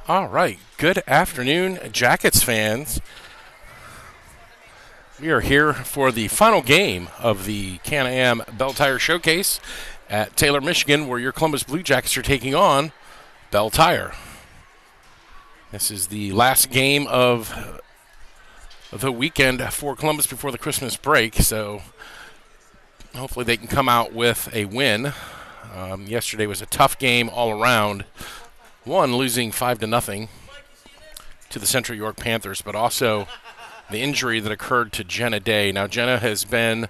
All right. Good afternoon, Jackets fans. We are here for the final game of the Can-Am Belle Tire Showcase at Taylor, Michigan, where your Columbus Blue Jackets are taking on Belle Tire. This is the last game of the weekend for Columbus before the Christmas break, so hopefully they can come out with a win. Yesterday was a tough game all around. One, losing 5-0 to the Central York Panthers, but also the injury that occurred to Jenna Day. Now, Jenna has been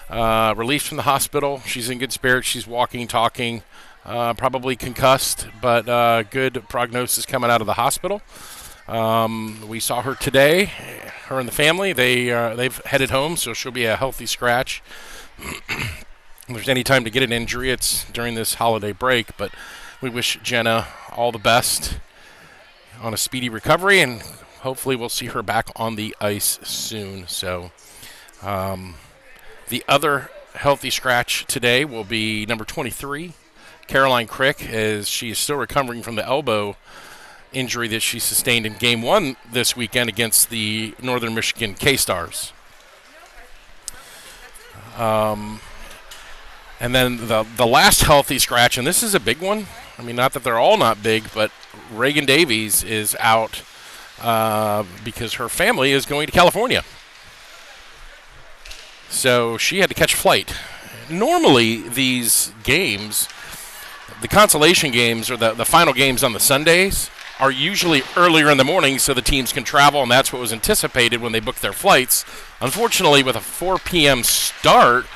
released from the hospital. She's in good spirits. She's walking, talking, probably concussed, but good prognosis coming out of the hospital. We saw her today, her and the family. They've headed home, so she'll be a healthy scratch. If there's any time to get an injury, it's during this holiday break, but we wish Jenna all the best on a speedy recovery, and hopefully we'll see her back on the ice soon. So the other healthy scratch today will be number 23, Caroline Crick, as she is still recovering from the elbow injury that she sustained in Game 1 this weekend against the Northern Michigan K-Stars. And then the last healthy scratch, and this is a big one. I mean, not that they're all not big, but Reagan Davies is out because her family is going to California. So she had to catch a flight. Normally, these games, the consolation games or the final games on the Sundays, are usually earlier in the morning so the teams can travel, and that's what was anticipated when they booked their flights. Unfortunately, with a 4 p.m. start,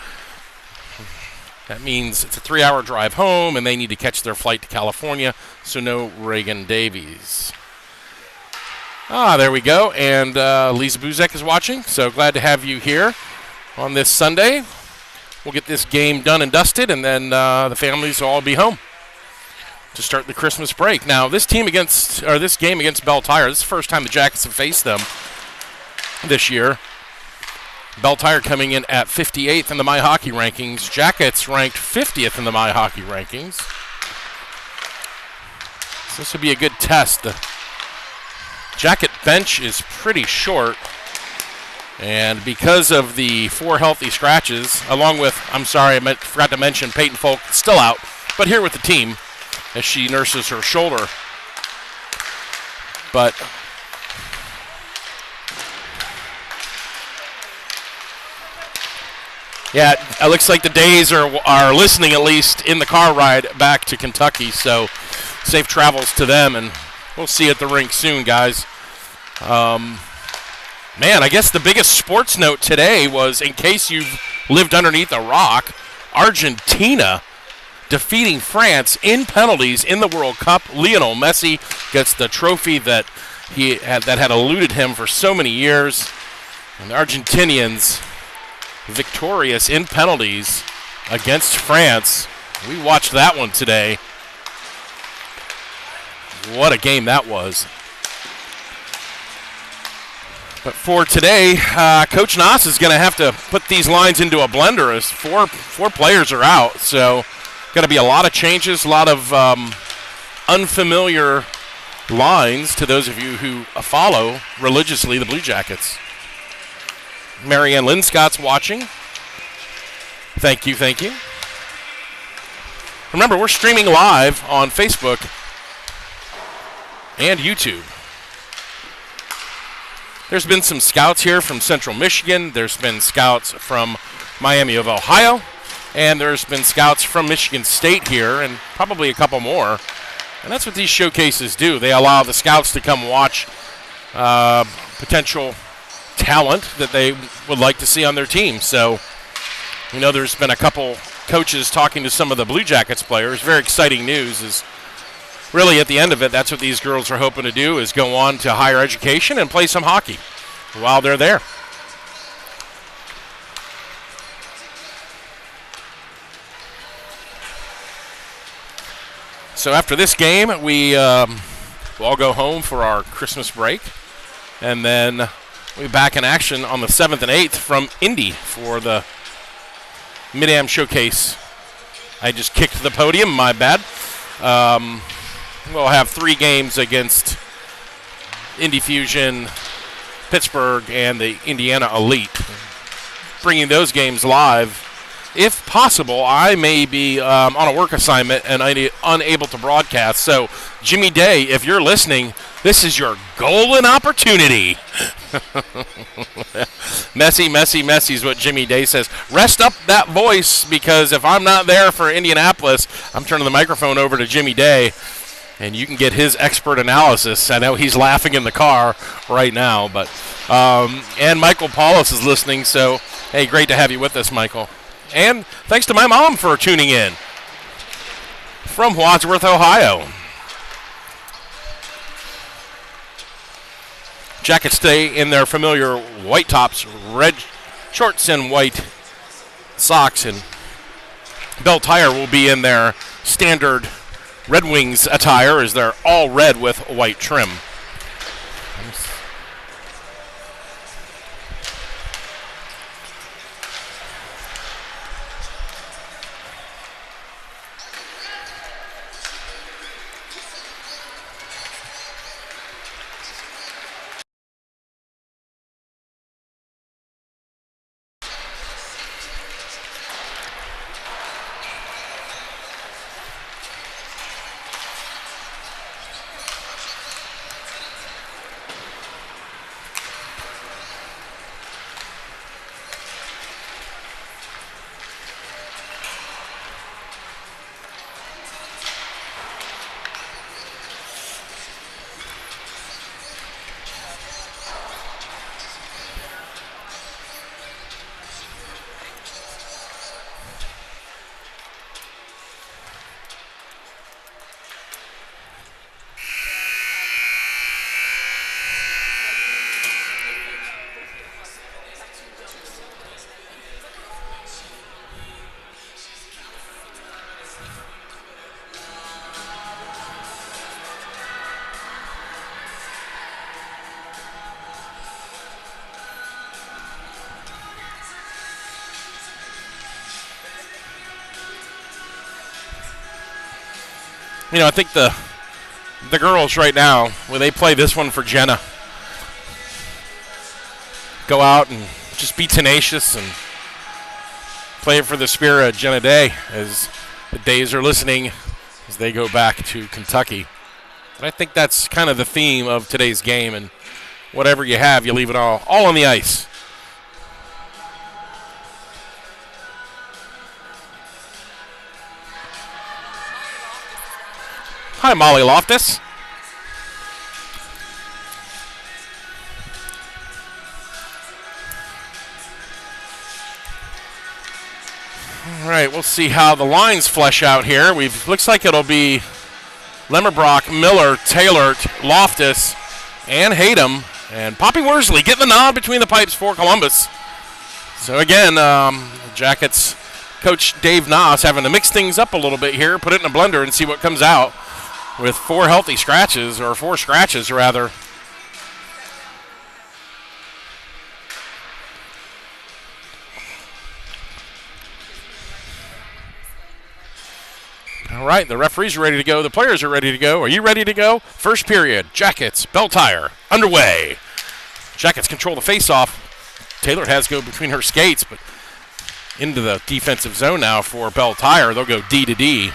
that means it's a 3-hour drive home, and they need to catch their flight to California, so no Reagan Davies. There we go, and Lisa Buzek is watching, so glad to have you here on this Sunday. We'll get this game done and dusted, and then the families will all be home to start the Christmas break. Now, this game against Belle Tire, this is the first time the Jackets have faced them this year. Belle Tire coming in at 58th in the My Hockey rankings. Jackets ranked 50th in the My Hockey rankings. So this will be a good test. The Jacket bench is pretty short. And because of the 4 healthy scratches, along with, forgot to mention Peyton Folk, still out, but here with the team as she nurses her shoulder. But yeah, it looks like the Days are listening, at least in the car ride back to Kentucky, so safe travels to them, and we'll see you at the rink soon, guys. Man, I guess the biggest sports note today was, in case you've lived underneath a rock, Argentina defeating France in penalties in the World Cup. Lionel Messi gets the trophy that had eluded him for so many years, and the Argentinians victorious in penalties against France. We watched that one today. What a game that was. But for today, Coach Noss is going to have to put these lines into a blender as four players are out. So got to be a lot of changes, a lot of unfamiliar lines to those of you who follow religiously the Blue Jackets. Marianne Linscott's watching. Thank you. Remember, we're streaming live on Facebook and YouTube. There's been some scouts here from Central Michigan. There's been scouts from Miami of Ohio. And there's been scouts from Michigan State here, and probably a couple more. And that's what these showcases do. They allow the scouts to come watch potential talent that they would like to see on their team. So, there's been a couple coaches talking to some of the Blue Jackets players. Very exciting news is really at the end of it, that's what these girls are hoping to do, is go on to higher education and play some hockey while they're there. So after this game, we'll all go home for our Christmas break, and then we'll be back in action on the 7th and 8th from Indy for the Mid-Am Showcase. I just kicked the podium, my bad. We'll have 3 games against Indy Fusion, Pittsburgh, and the Indiana Elite. Bringing those games live. If possible, I may be on a work assignment and unable to broadcast. So, Jimmy Day, if you're listening, this is your golden opportunity. Messy is what Jimmy Day says. Rest up that voice, because if I'm not there for Indianapolis, I'm turning the microphone over to Jimmy Day, and you can get his expert analysis. I know he's laughing in the car right now, but and Michael Paulus is listening, so hey, great to have you with us, Michael. And thanks to my mom for tuning in from Wadsworth, Ohio. Jackets stay in their familiar white tops, red shorts and white socks, and Belle Tire will be in their standard Red Wings attire, as they're all red with white trim. You know, I think the girls right now, when they play this one for Jenna, go out and just be tenacious and play it for the spirit of Jenna Day, as the Days are listening as they go back to Kentucky. But I think that's kind of the theme of today's game, and whatever you have, you leave it all on the ice. Hi, Molly Loftus. All right, we'll see how the lines flesh out here. Looks like it'll be Lemmerbrock, Miller, Taylor, Loftus, and Hayden. And Poppy Worsley getting the nod between the pipes for Columbus. So again, Jackets coach Dave Noss having to mix things up a little bit here, put it in a blender and see what comes out, with four scratches rather. All right, the referees are ready to go. The players are ready to go. Are you ready to go? First period, Jackets, Belle Tire, underway. Jackets control the face-off. Taylor has to go between her skates, but into the defensive zone now for Belle Tire. They'll go D to D.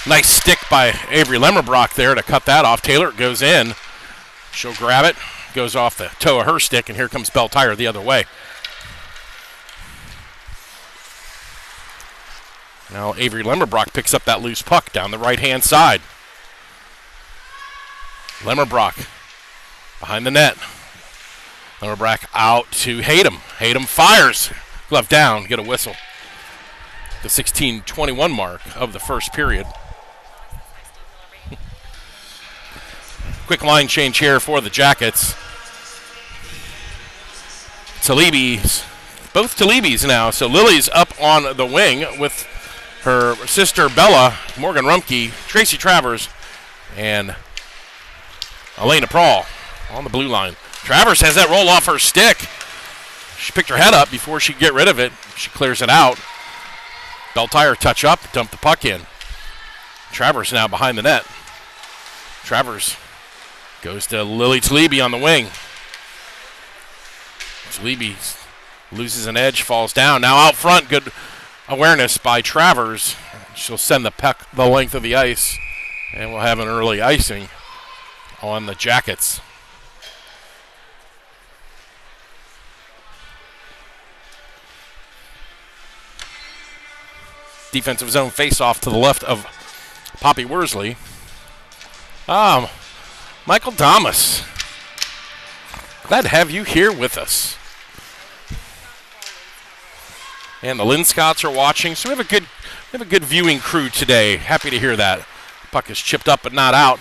Nice stick by Avery Lemmerbrock there to cut that off. Taylor goes in. She'll grab it. Goes off the toe of her stick, and here comes Belle Tire the other way. Now Avery Lemmerbrock picks up that loose puck down the right-hand side. Lemmerbrock behind the net. Lemmerbrock out to Hayden. Hayden fires. Glove down, get a whistle. The 16:21 mark of the first period. Quick line change here for the Jackets. Talibis, both Talibis now. So Lily's up on the wing with her sister Bella, Morgan Rumpke, Tracy Travers, and Elena Prawl on the blue line. Travers has that roll off her stick. She picked her head up before she could get rid of it. She clears it out. Belle Tire touch up, dump the puck in. Travers now behind the net. Travers goes to Lily Talibi on the wing. Talibi loses an edge, falls down. Now out front, good awareness by Travers. She'll send the puck the length of the ice, and we'll have an early icing on the Jackets. Defensive zone face-off to the left of Poppy Worsley. Michael Damas. Glad to have you here with us. And the Linscotts are watching, so we have a good viewing crew today. Happy to hear that. Puck is chipped up but not out.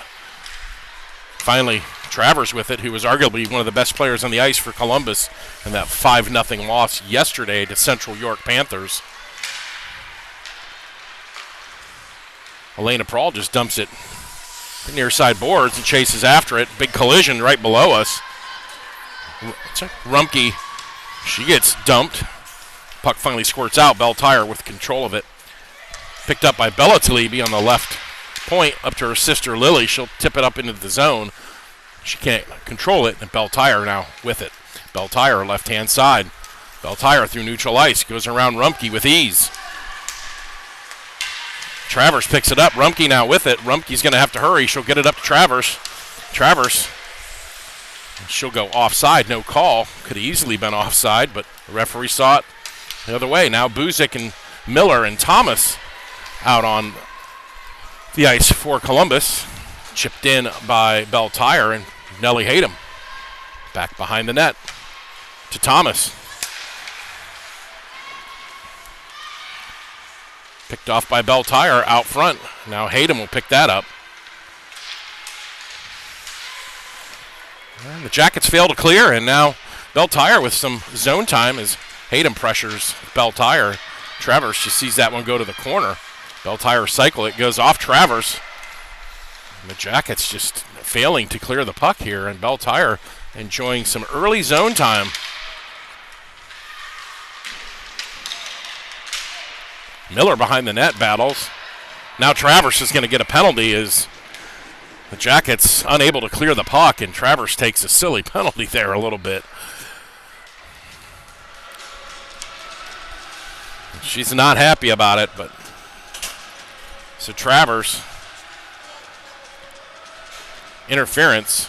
Finally, Travers with it, who was arguably one of the best players on the ice for Columbus in that 5-0 loss yesterday to Central York Panthers. Elena Prahl just dumps it near side boards and chases after it. Big collision right below us. Rumpke, she gets dumped. Puck finally squirts out. Belle Tire with control of it. Picked up by Belle Talibi on the left point up to her sister Lily. She'll tip it up into the zone. She can't control it, and Belle Tire now with it. Belle Tire left-hand side. Belle Tire through neutral ice. Goes around Rumpke with ease. Travers picks it up. Rumpke now with it. Rumpke's going to have to hurry. She'll get it up to Travers. Travers. She'll go offside. No call. Could have easily been offside, but the referee saw it the other way. Now Buzik and Miller and Thomas out on the ice for Columbus. Chipped in by Belle Tire and Nellie Hayden. Back behind the net to Thomas. Picked off by Belle Tire out front. Now Hayden will pick that up. And the Jackets fail to clear, and now Belle Tire with some zone time as Hayden pressures Belle Tire. Travers, she sees that one go to the corner. Belle Tire cycle, it goes off Travers. And the Jackets just failing to clear the puck here, and Belle Tire enjoying some early zone time. Miller behind the net battles. Now Travers is going to get a penalty as the Jackets unable to clear the puck, and Travers takes a silly penalty there a little bit. She's not happy about it, but so Travers interference.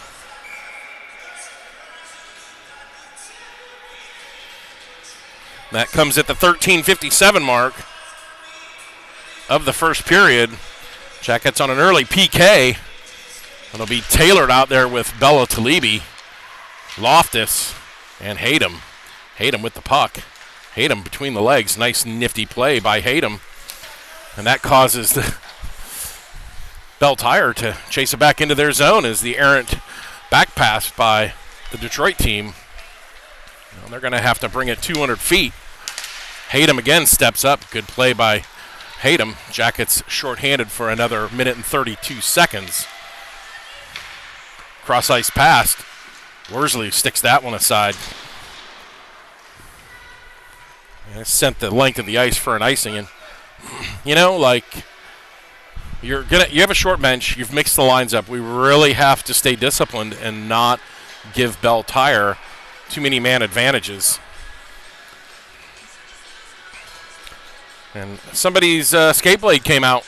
That comes at the 13:57 mark of the first period. Jackets on an early PK. It'll be tailored out there with Belle Talibi, Loftus, and Hayden. Hayden with the puck. Hayden between the legs. Nice nifty play by Hayden. And that causes the Belle Tire to chase it back into their zone as the errant back pass by the Detroit team. Well, they're going to have to bring it 200 feet. Hayden again steps up. Good play by Hayden. Jackets shorthanded for another minute and 32 seconds. Cross ice pass. Worsley sticks that one aside. And sent the length of the ice for an icing. And you know, like you have a short bench. You've mixed the lines up. We really have to stay disciplined and not give Belle Tire too many man advantages. And somebody's skate blade came out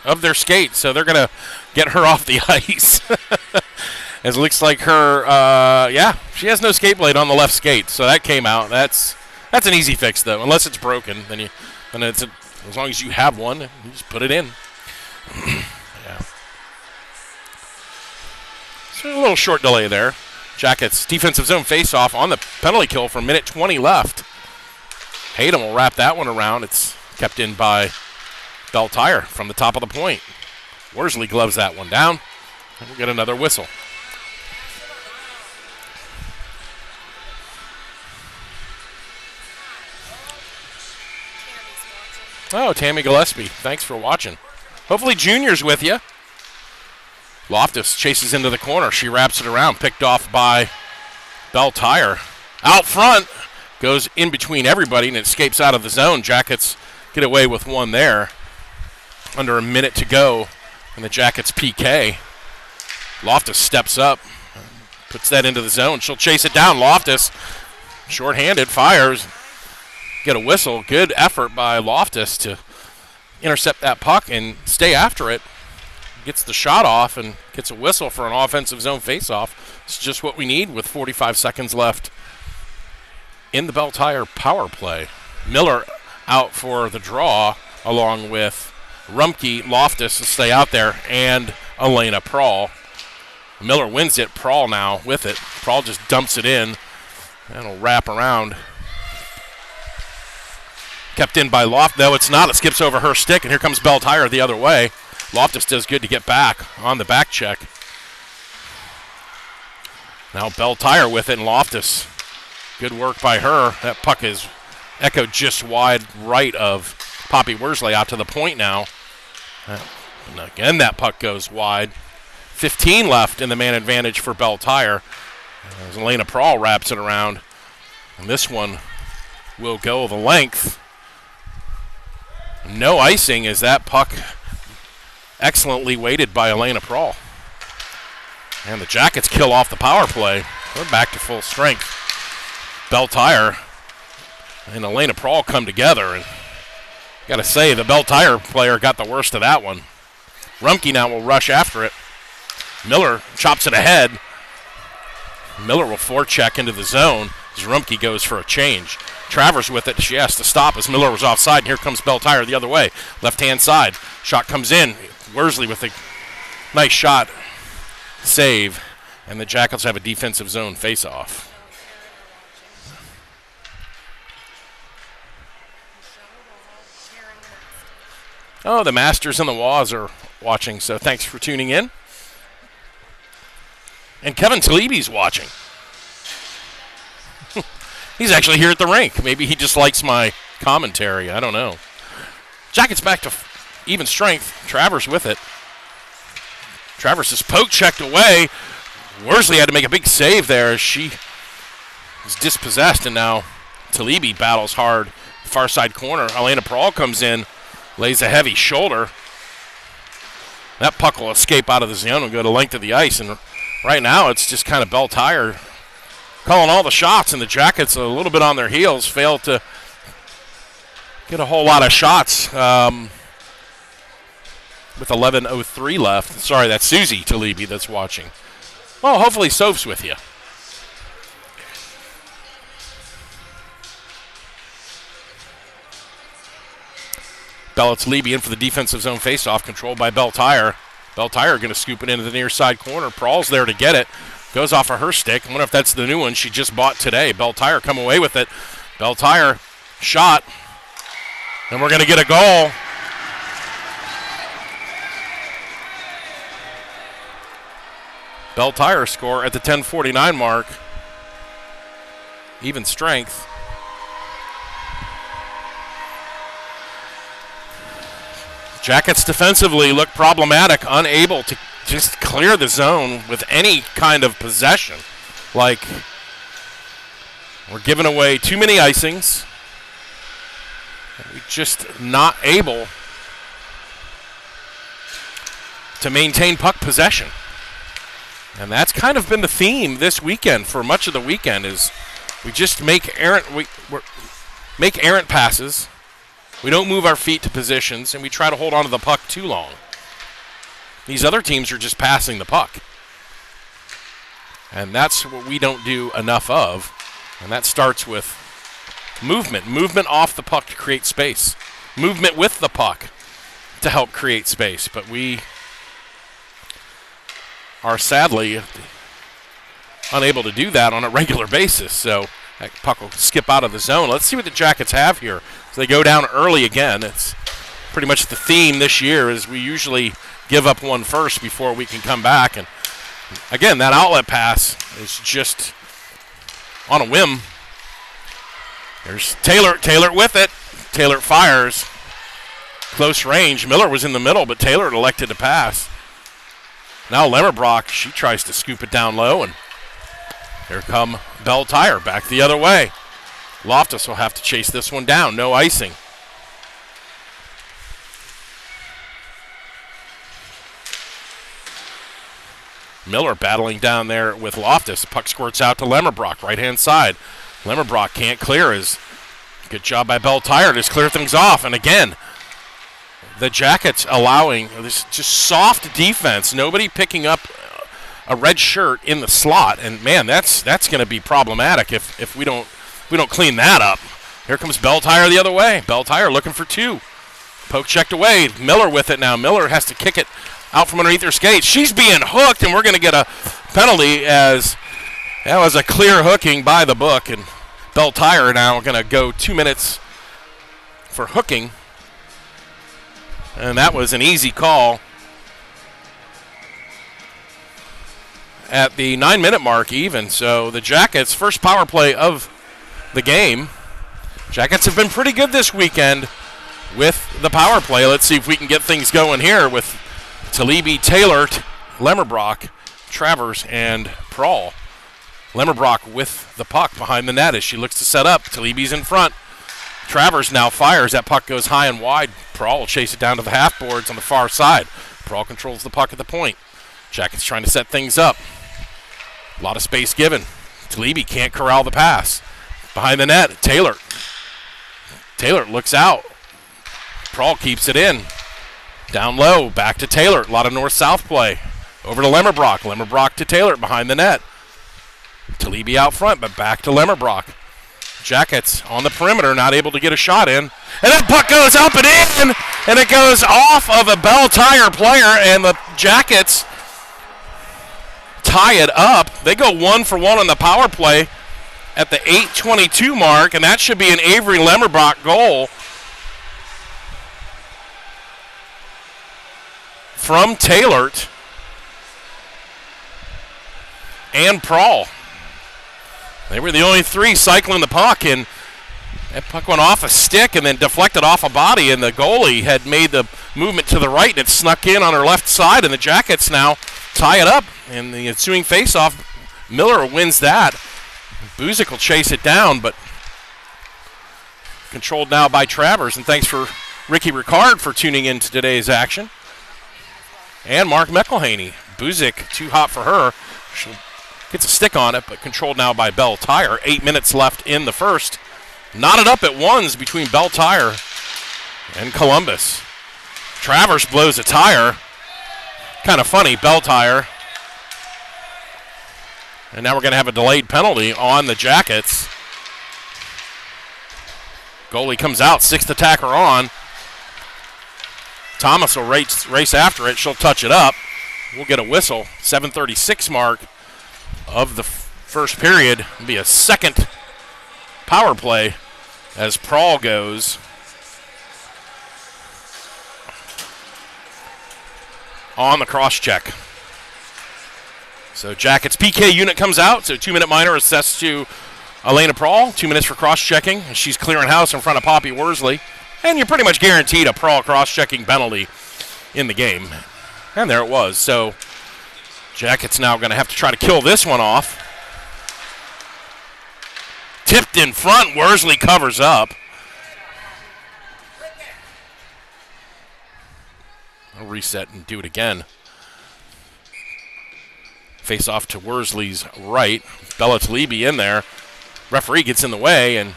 of their skate, so they're going to get her off the ice. As it looks like her, she has no skate blade on the left skate, so that came out. That's an easy fix, though. Unless it's broken, then as long as you have one, you just put it in. Yeah. So a little short delay there. Jackets defensive zone face-off on the penalty kill for minute 20 left. Hayden will wrap that one around. It's kept in by Belle Tire from the top of the point. Worsley gloves that one down, and we'll get another whistle. Oh, Tammy Gillespie, thanks for watching. Hopefully Junior's with you. Loftus chases into the corner. She wraps it around, picked off by Belle Tire. Out front, goes in between everybody and escapes out of the zone. Jackets get away with one there. Under a minute to go in the Jackets PK. Loftus steps up, puts that into the zone. She'll chase it down. Loftus, shorthanded, fires. Get a whistle. Good effort by Loftus to intercept that puck and stay after it. Gets the shot off and gets a whistle for an offensive zone faceoff. It's just what we need with 45 seconds left in the Belle Tire power play. Miller out for the draw along with Rumpke, Loftus to stay out there, and Elena Prahl. Miller wins it. Prahl now with it. Prahl just dumps it in. That'll wrap around. Kept in by Loftus. No, it's not. It skips over her stick, and here comes Belle Tire the other way. Loftus does good to get back on the back check. Now Belle Tire with it, and Loftus. Good work by her. That puck is echoed just wide right of Poppy Worsley out to the point now. And again, that puck goes wide. 15 left in the man advantage for Belle Tire. As Elena Prahl wraps it around. And this one will go the length. No icing as that puck excellently weighted by Elena Prahl. And the Jackets kill off the power play. They're back to full strength. Belle Tire and Elena Prahl come together. And got to say, the Belle Tire player got the worst of that one. Rumpke now will rush after it. Miller chops it ahead. Miller will forecheck into the zone as Rumpke goes for a change. Travers with it. She has to stop as Miller was offside. And here comes Belle Tire the other way. Left-hand side. Shot comes in. Worsley with a nice shot. Save. And the Jackets have a defensive zone face-off. Oh, the Masters and the Waws are watching, so thanks for tuning in. And Kevin Talebe's watching. He's actually here at the rink. Maybe he just likes my commentary. I don't know. Jackets back to even strength. Travers with it. Travers is poke checked away. Worsley had to make a big save there as she is dispossessed, and now Talebe battles hard. Far side corner. Elena Prahl comes in, lays a heavy shoulder. That puck will escape out of the zone and go to length of the ice, and right now it's just kind of Belle Tire calling all the shots, and the Jackets a little bit on their heels, fail to get a whole lot of shots with 11:03 left. Sorry, that's Susie Talebe that's watching. Well, hopefully Soph's with you. Bella Talebe in for the defensive zone faceoff, controlled by Belle Tire. Belle Tire going to scoop it into the near side corner. Prahl's there to get it. Goes off of her stick. I wonder if that's the new one she just bought today. Belle Tire come away with it. Belle Tire shot. And we're going to get a goal. Belle Tire score at the 10:49 mark. Even strength. Jackets defensively look problematic, unable to just clear the zone with any kind of possession. Like, we're giving away too many icings. We're just not able to maintain puck possession. And that's kind of been the theme this weekend for much of the weekend is we just make errant passes. We don't move our feet to positions, and we try to hold on to the puck too long. These other teams are just passing the puck. And that's what we don't do enough of. And that starts with movement. Movement off the puck to create space. Movement with the puck to help create space. But we are sadly unable to do that on a regular basis. So that puck will skip out of the zone. Let's see what the Jackets have here. So they go down early again. It's pretty much the theme this year is we usually give up one first before we can come back. And again, that outlet pass is just on a whim. There's Taylor. Taylor with it. Taylor fires. Close range. Miller was in the middle, but Taylor elected to pass. Now Lemmerbrock, she tries to scoop it down low, and here come Belle Tire back the other way. Loftus will have to chase this one down. No icing. Miller battling down there with Loftus. The puck squirts out to Lemmerbrock, right-hand side. Lemmerbrock can't clear. Good job by Belle Tire to just clear things off. And again, the Jackets allowing this just soft defense. Nobody picking up a red shirt in the slot. And, man, that's going to be problematic if we don't clean that up. Here comes Belle Tire the other way. Belle Tire looking for two. Poke checked away. Miller with it now. Miller has to kick it out from underneath her skates. She's being hooked, and we're going to get a penalty as that was a clear hooking by the book. And Belle Tire now going to go 2 minutes for hooking. And that was an easy call. At the 9-minute mark even. So the Jackets' first power play of the game. Jackets have been pretty good this weekend with the power play. Let's see if we can get things going here with Talibi, Taylor, Lemmerbrock, Travers, and Prawl. Lemmerbrock with the puck behind the net as she looks to set up. Talibi's in front. Travers now fires. That puck goes high and wide. Prawl will chase it down to the half boards on the far side. Prawl controls the puck at the point. Jackets trying to set things up. A lot of space given. Talibi can't corral the pass. Behind the net, Taylor. Taylor looks out. Prawl keeps it in. Down low, back to Taylor. A lot of north-south play. Over to Lemmerbrock. Lemmerbrock to Taylor behind the net. Talibi out front, but back to Lemmerbrock. Jackets on the perimeter, not able to get a shot in. And that puck goes up and in, and it goes off of a Belle Tire player, and the Jackets tie it up. They go 1-for-1 on the power play at the 8:22 mark, and that should be an Avery Lemmerbrock goal from Taylor and Prawl. They were the only three cycling the puck, and that puck went off a stick and then deflected off a body, and the goalie had made the movement to the right, and it snuck in on her left side, and the Jackets now tie it up. In the ensuing faceoff, Miller wins that. Buzik will chase it down, but controlled now by Travers, and thanks for Ricky Ricard for tuning in to today's action. And Mark McElhaney. Buzik, too hot for her. She gets a stick on it, but controlled now by Belle Tire. 8 minutes left in the first. Knotted up at ones between Belle Tire and Columbus. Travers blows a tire. Kind of funny, Belle Tire. And now we're going to have a delayed penalty on the Jackets. Goalie comes out, sixth attacker on. Thomas will race after it. She'll touch it up. We'll get a whistle. 7:36 mark of the first period. It'll be a second power play as Prawl goes. On the cross check. So Jackets PK unit comes out. So 2-minute minor assessed to Elena Prawl. 2 minutes for cross-checking. She's clearing house in front of Poppy Worsley. And you're pretty much guaranteed a Prawl cross-checking penalty in the game. And there it was. So Jackets now going to have to try to kill this one off. Tipped in front. Worsley covers up. I'll reset and do it again. Face off to Worsley's right. Bella Talibi in there. Referee gets in the way, and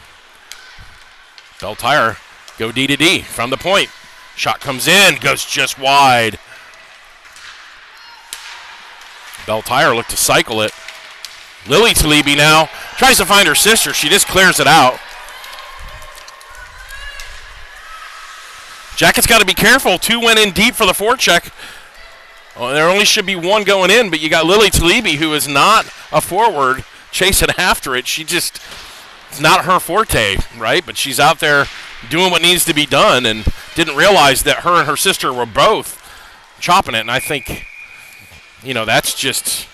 Belle Tire go D to D from the point. Shot comes in, goes just wide. Belle Tire looked to cycle it. Lily Talibi now tries to find her sister. She just clears it out. Jackets got to be careful. Two went in deep for the forecheck. Well, there only should be one going in, but you got Lily Talibi, who is not a forward, chasing after it. It's not her forte, right? But she's out there doing what needs to be done and didn't realize that her and her sister were both chopping it. And I think, that's just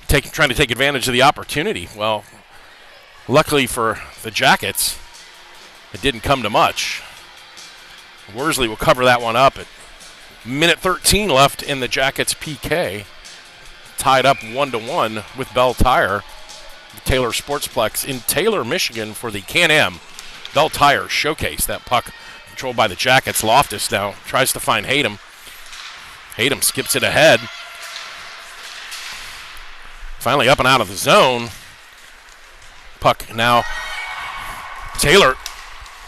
trying to take advantage of the opportunity. Well, luckily for the Jackets, it didn't come to much. Worsley will cover that one up at minute 13 left in the Jackets PK. Tied up 1-1 with Belle Tire. The Taylor Sportsplex in Taylor, Michigan for the Can-Am Belle Tire Showcase. That puck controlled by the Jackets. Loftus now tries to find Hayden. Hayden skips it ahead. Finally up and out of the zone. Puck now. Taylor,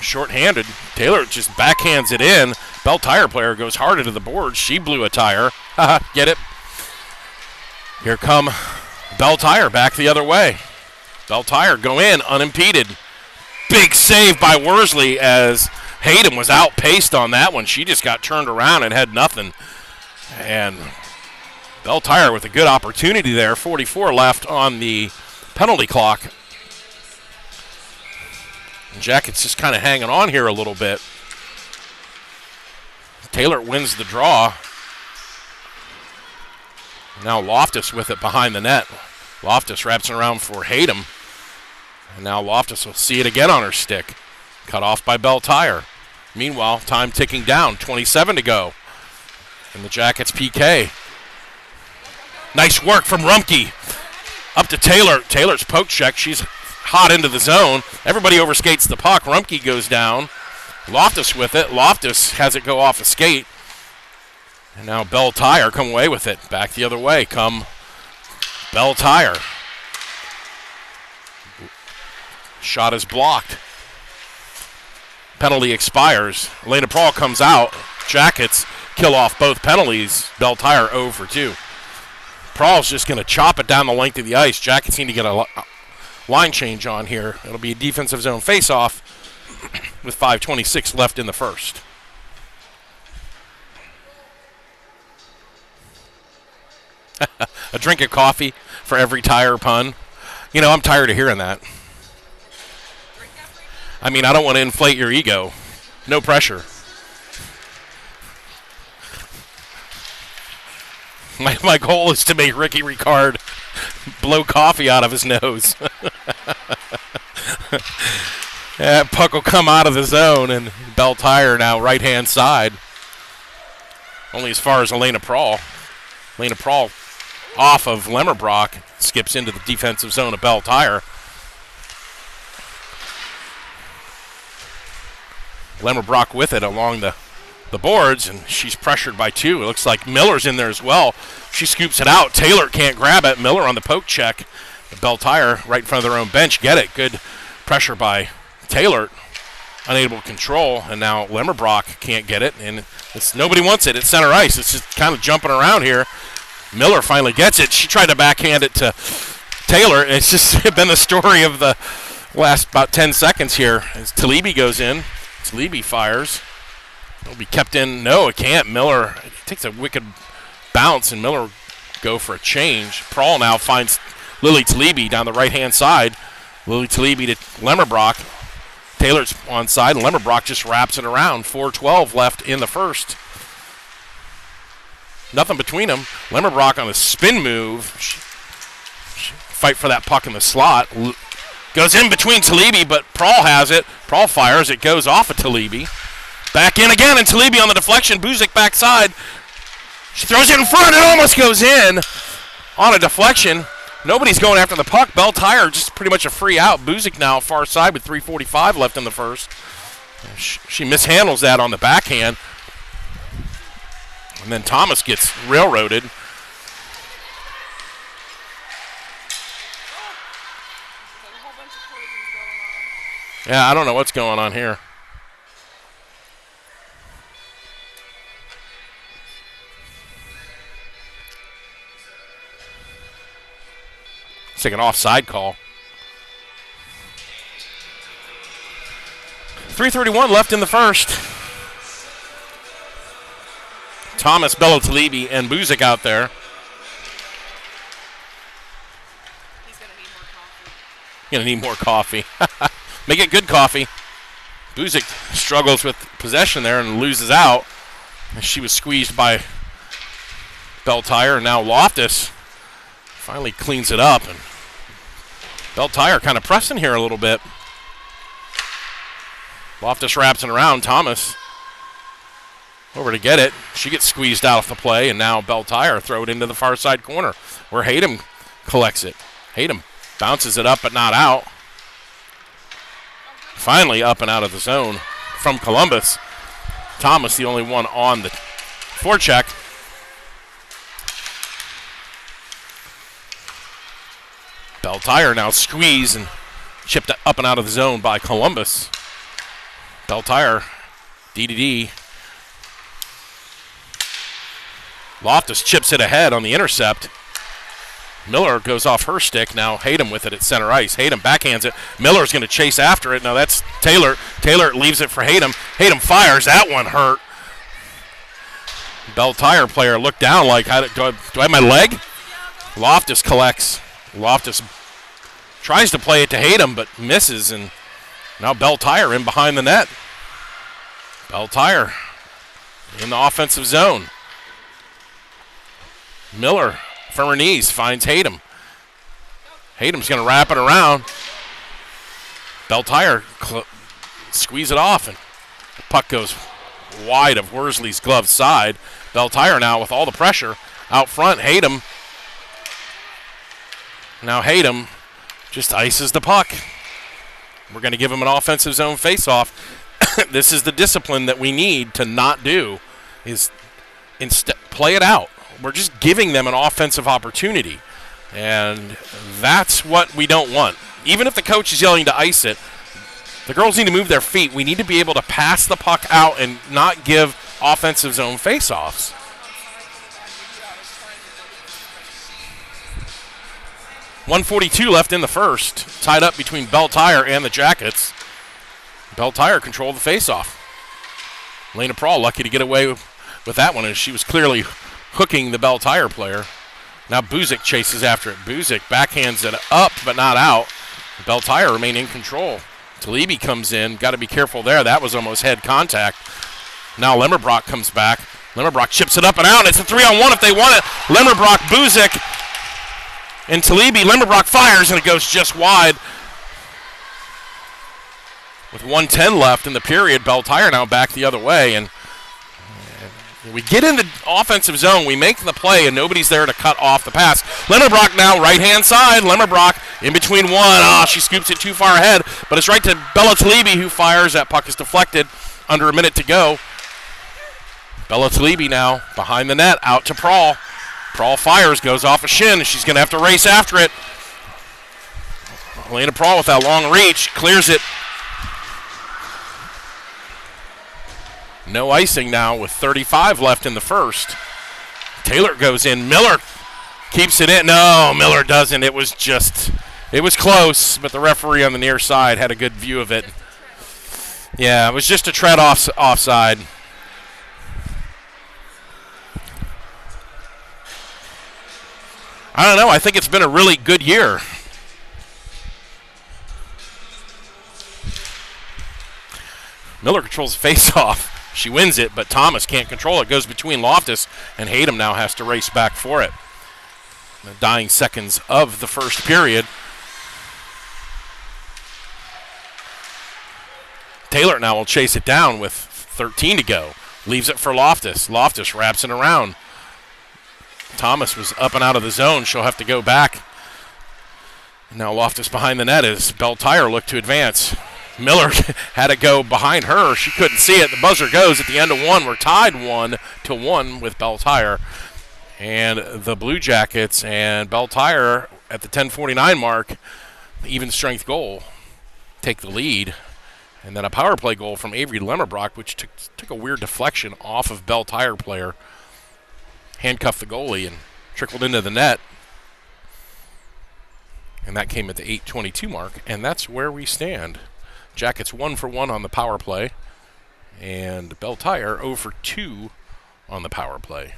short-handed. Taylor just backhands it in. Belle Tire player goes hard into the board. She blew a tire. Get it? Here come Belle Tire back the other way. Belle Tire go in unimpeded. Big save by Worsley as Hayden was outpaced on that one. She just got turned around and had nothing. And Belle Tire with a good opportunity there. 44 left on the penalty clock. And Jackets just kind of hanging on here a little bit. Taylor wins the draw. Now Loftus with it behind the net. Loftus wraps it around for Hayden. And now Loftus will see it again on her stick. Cut off by Belle Tire. Meanwhile, time ticking down. 27 to go. And the Jackets PK. Nice work from Rumpke. Up to Taylor. Taylor's poke check. She's hot into the zone. Everybody overskates the puck. Rumpke goes down. Loftus with it. Loftus has it go off a skate. And now Belle Tire come away with it. Back the other way come Belle Tire. Shot is blocked. Penalty expires. Elena Prawl comes out. Jackets kill off both penalties. Belle Tire 0 for 2. Prawl's just going to chop it down the length of the ice. Jackets need to get a line change on here. It'll be a defensive zone face-off with 5:26 left in the first. A drink of coffee for every Tire pun. You know, I'm tired of hearing that. I mean, I don't want to inflate your ego. No pressure. My goal is to make Ricky Ricard blow coffee out of his nose. That puck will come out of the zone, and Belle Tire now right-hand side. Only as far as Elena Prawl. Elena Prawl off of Lemmerbrock, skips into the defensive zone of Belle Tire. Lemmerbrock with it along the boards, and she's pressured by two. It looks like Miller's in there as well. She scoops it out. Taylor can't grab it. Miller on the poke check. Belle Tire right in front of their own bench. Get it. Good pressure by Taylor. Unable to control, and now Lemmerbrock can't get it, and nobody wants it. It's center ice. It's just kind of jumping around here. Miller finally gets it. She tried to backhand it to Taylor. It's just been the story of the last about 10 seconds here as Talibi goes in. Talibi fires. It'll be kept in. No, it can't. Miller takes a wicked bounce, and Miller go for a change. Prawl now finds Lily Talibi down the right-hand side. Lily Talibi to Lemmerbrock. Taylor's on side, and Lemmerbrock just wraps it around. 4:12 left in the first. Nothing between them. Lemmerbrock on a spin move. She fight for that puck in the slot. Goes in between Talibi, but Prawl has it. Prawl fires. It goes off of Talibi. Back in again, and Talibi on the deflection. Buzik backside. She throws it in front. It almost goes in on a deflection. Nobody's going after the puck. Belle Tire just pretty much a free out. Buzik now far side with 3:45 left in the first. She mishandles that on the backhand. And then Thomas gets railroaded. Yeah, I don't know what's going on here. It's like an offside call. 3:31 left in the first. Thomas, Belle Talibi, and Buzik out there. He's going to need more coffee. Gonna need more coffee. Make it good coffee. Buzik struggles with possession there and loses out. She was squeezed by Belle Tire, and now Loftus finally cleans it up. And Belle Tire kind of pressing here a little bit. Loftus wraps it around. Thomas over to get it. She gets squeezed out of the play, and now Belle Tire throw it into the far side corner where Hayden collects it. Hayden bounces it up but not out. Finally up and out of the zone from Columbus. Thomas the only one on the forecheck. Belle Tire now squeeze and chipped up and out of the zone by Columbus. Belle Tire, D. Loftus chips it ahead on the intercept. Miller goes off her stick. Now Hayden with it at center ice. Hayden backhands it. Miller's going to chase after it. Now that's Taylor. Taylor leaves it for Hayden. Hayden fires. That one hurt. Belle Tire player looked down like, do I have my leg? Loftus collects. Loftus tries to play it to Hayden, but misses, and now Belle Tire in behind the net. Belle Tire in the offensive zone. Miller from her knees finds Hayden. Hayden's going to wrap it around. Belle Tire squeeze it off, and the puck goes wide of Worsley's glove side. Belle Tire now with all the pressure out front. Hayden. Now Hayden just ices the puck. We're going to give him an offensive zone faceoff. This is the discipline that we need to not do, is instead play it out. We're just giving them an offensive opportunity, and that's what we don't want. Even if the coach is yelling to ice it, the girls need to move their feet. We need to be able to pass the puck out and not give offensive zone faceoffs. .142 left in the first, tied up between Belle Tire and the Jackets. Belle Tire controlled the faceoff. Lena Prawl lucky to get away with that one, as she was clearly hooking the Belle Tire player. Now Buzik chases after it. Buzik backhands it up but not out. Belle Tire remain in control. Talibi comes in. Got to be careful there. That was almost head contact. Now Lemmerbrock comes back. Lemmerbrock chips it up and out. It's a 3-on-1 if they want it. Lemmerbrock, Buzik, and Talibi. Lemmerbrock fires, and it goes just wide. With 1:10 left in the period, Belle Tire now back the other way, and we get in the offensive zone, we make the play, and nobody's there to cut off the pass. Lemmerbrock now, right-hand side. Lemmerbrock in between one. She scoops it too far ahead, but it's right to Bella Talibi, who fires. That puck is deflected. Under a minute to go. Bella Talibi now behind the net, out to Prawl. Prawl fires, goes off a shin, and she's going to have to race after it. Elena Prawl with that long reach, clears it. No icing now with 35 left in the first. Taylor goes in. Miller keeps it in. No, Miller doesn't. It was close, but the referee on the near side had a good view of it. Yeah, it was just a tread offside. I don't know. I think it's been a really good year. Miller controls the face-off. She wins it, but Thomas can't control it. Goes between Loftus, and Hayden now has to race back for it. The dying seconds of the first period. Taylor now will chase it down with 13 to go. Leaves it for Loftus. Loftus wraps it around. Thomas was up and out of the zone. She'll have to go back. Now Loftus behind the net as Belle Tire looked to advance. Miller had to go behind her. She couldn't see it. The buzzer goes at the end of one. We're tied 1-1 with Belle Tire. And the Blue Jackets and Belle Tire at the 10:49 mark, the even strength goal, take the lead. And then a power play goal from Avery Lemmerbrock, which took a weird deflection off of Belle Tire player. Handcuffed the goalie and trickled into the net. And that came at the 8:22 mark. And that's where we stand. Jackets 1 for 1 on the power play, and Belle Tire 0 for 2 on the power play.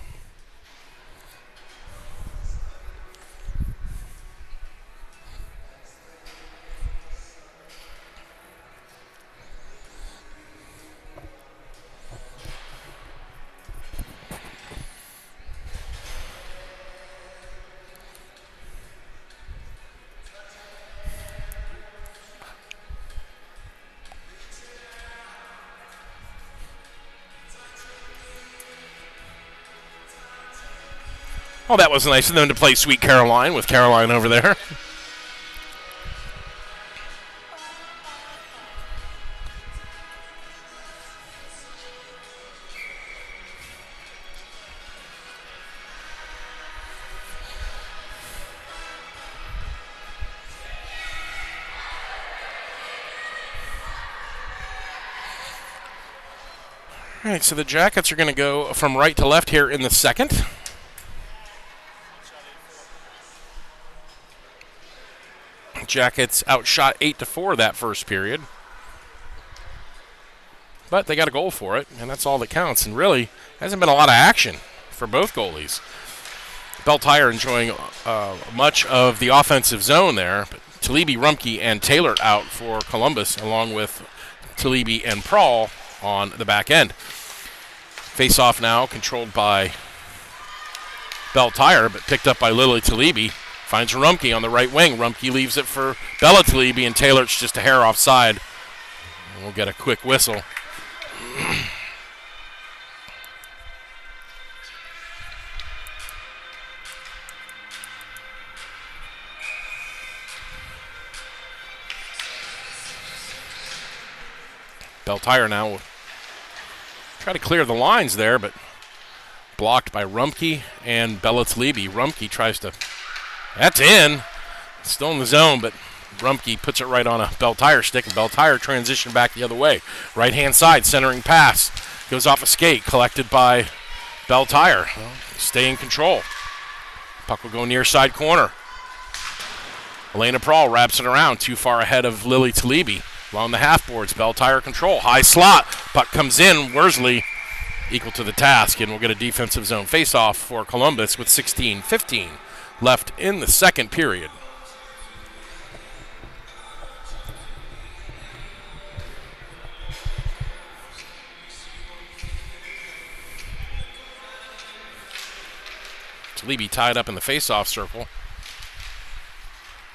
Oh, that was nice of them to play Sweet Caroline with Caroline over there. All right, so the Jackets are going to go from right to left here in the second. Jackets outshot 8-4 that first period. But they got a goal for it, and that's all that counts. And really, hasn't been a lot of action for both goalies. Belle Tire enjoying much of the offensive zone there. But Talibi, Rumpke, and Taylor out for Columbus, along with Talibi and Prahl on the back end. Face-off now controlled by Belle Tire, but picked up by Lily Talibi. Finds Rumpke on the right wing. Rumpke leaves it for Bella Talibi, and Taylor, it's just a hair offside. And we'll get a quick whistle. Belle Tire now will try to clear the lines there, but blocked by Rumpke and Bella Talibi. Rumpke tries to... That's in. Still in the zone, but Rumpke puts it right on a Belle Tire stick, and Belle Tire transition back the other way. Right-hand side, centering pass. Goes off a skate, collected by Belle Tire. Well, stay in control. Puck will go near side corner. Elena Prahl wraps it around, too far ahead of Lily Talibi. Along the half boards, Belle Tire control. High slot. Puck comes in. Worsley equal to the task, and we'll get a defensive zone face-off for Columbus with 16:15 left in the second period. Talibi tied up in the face-off circle.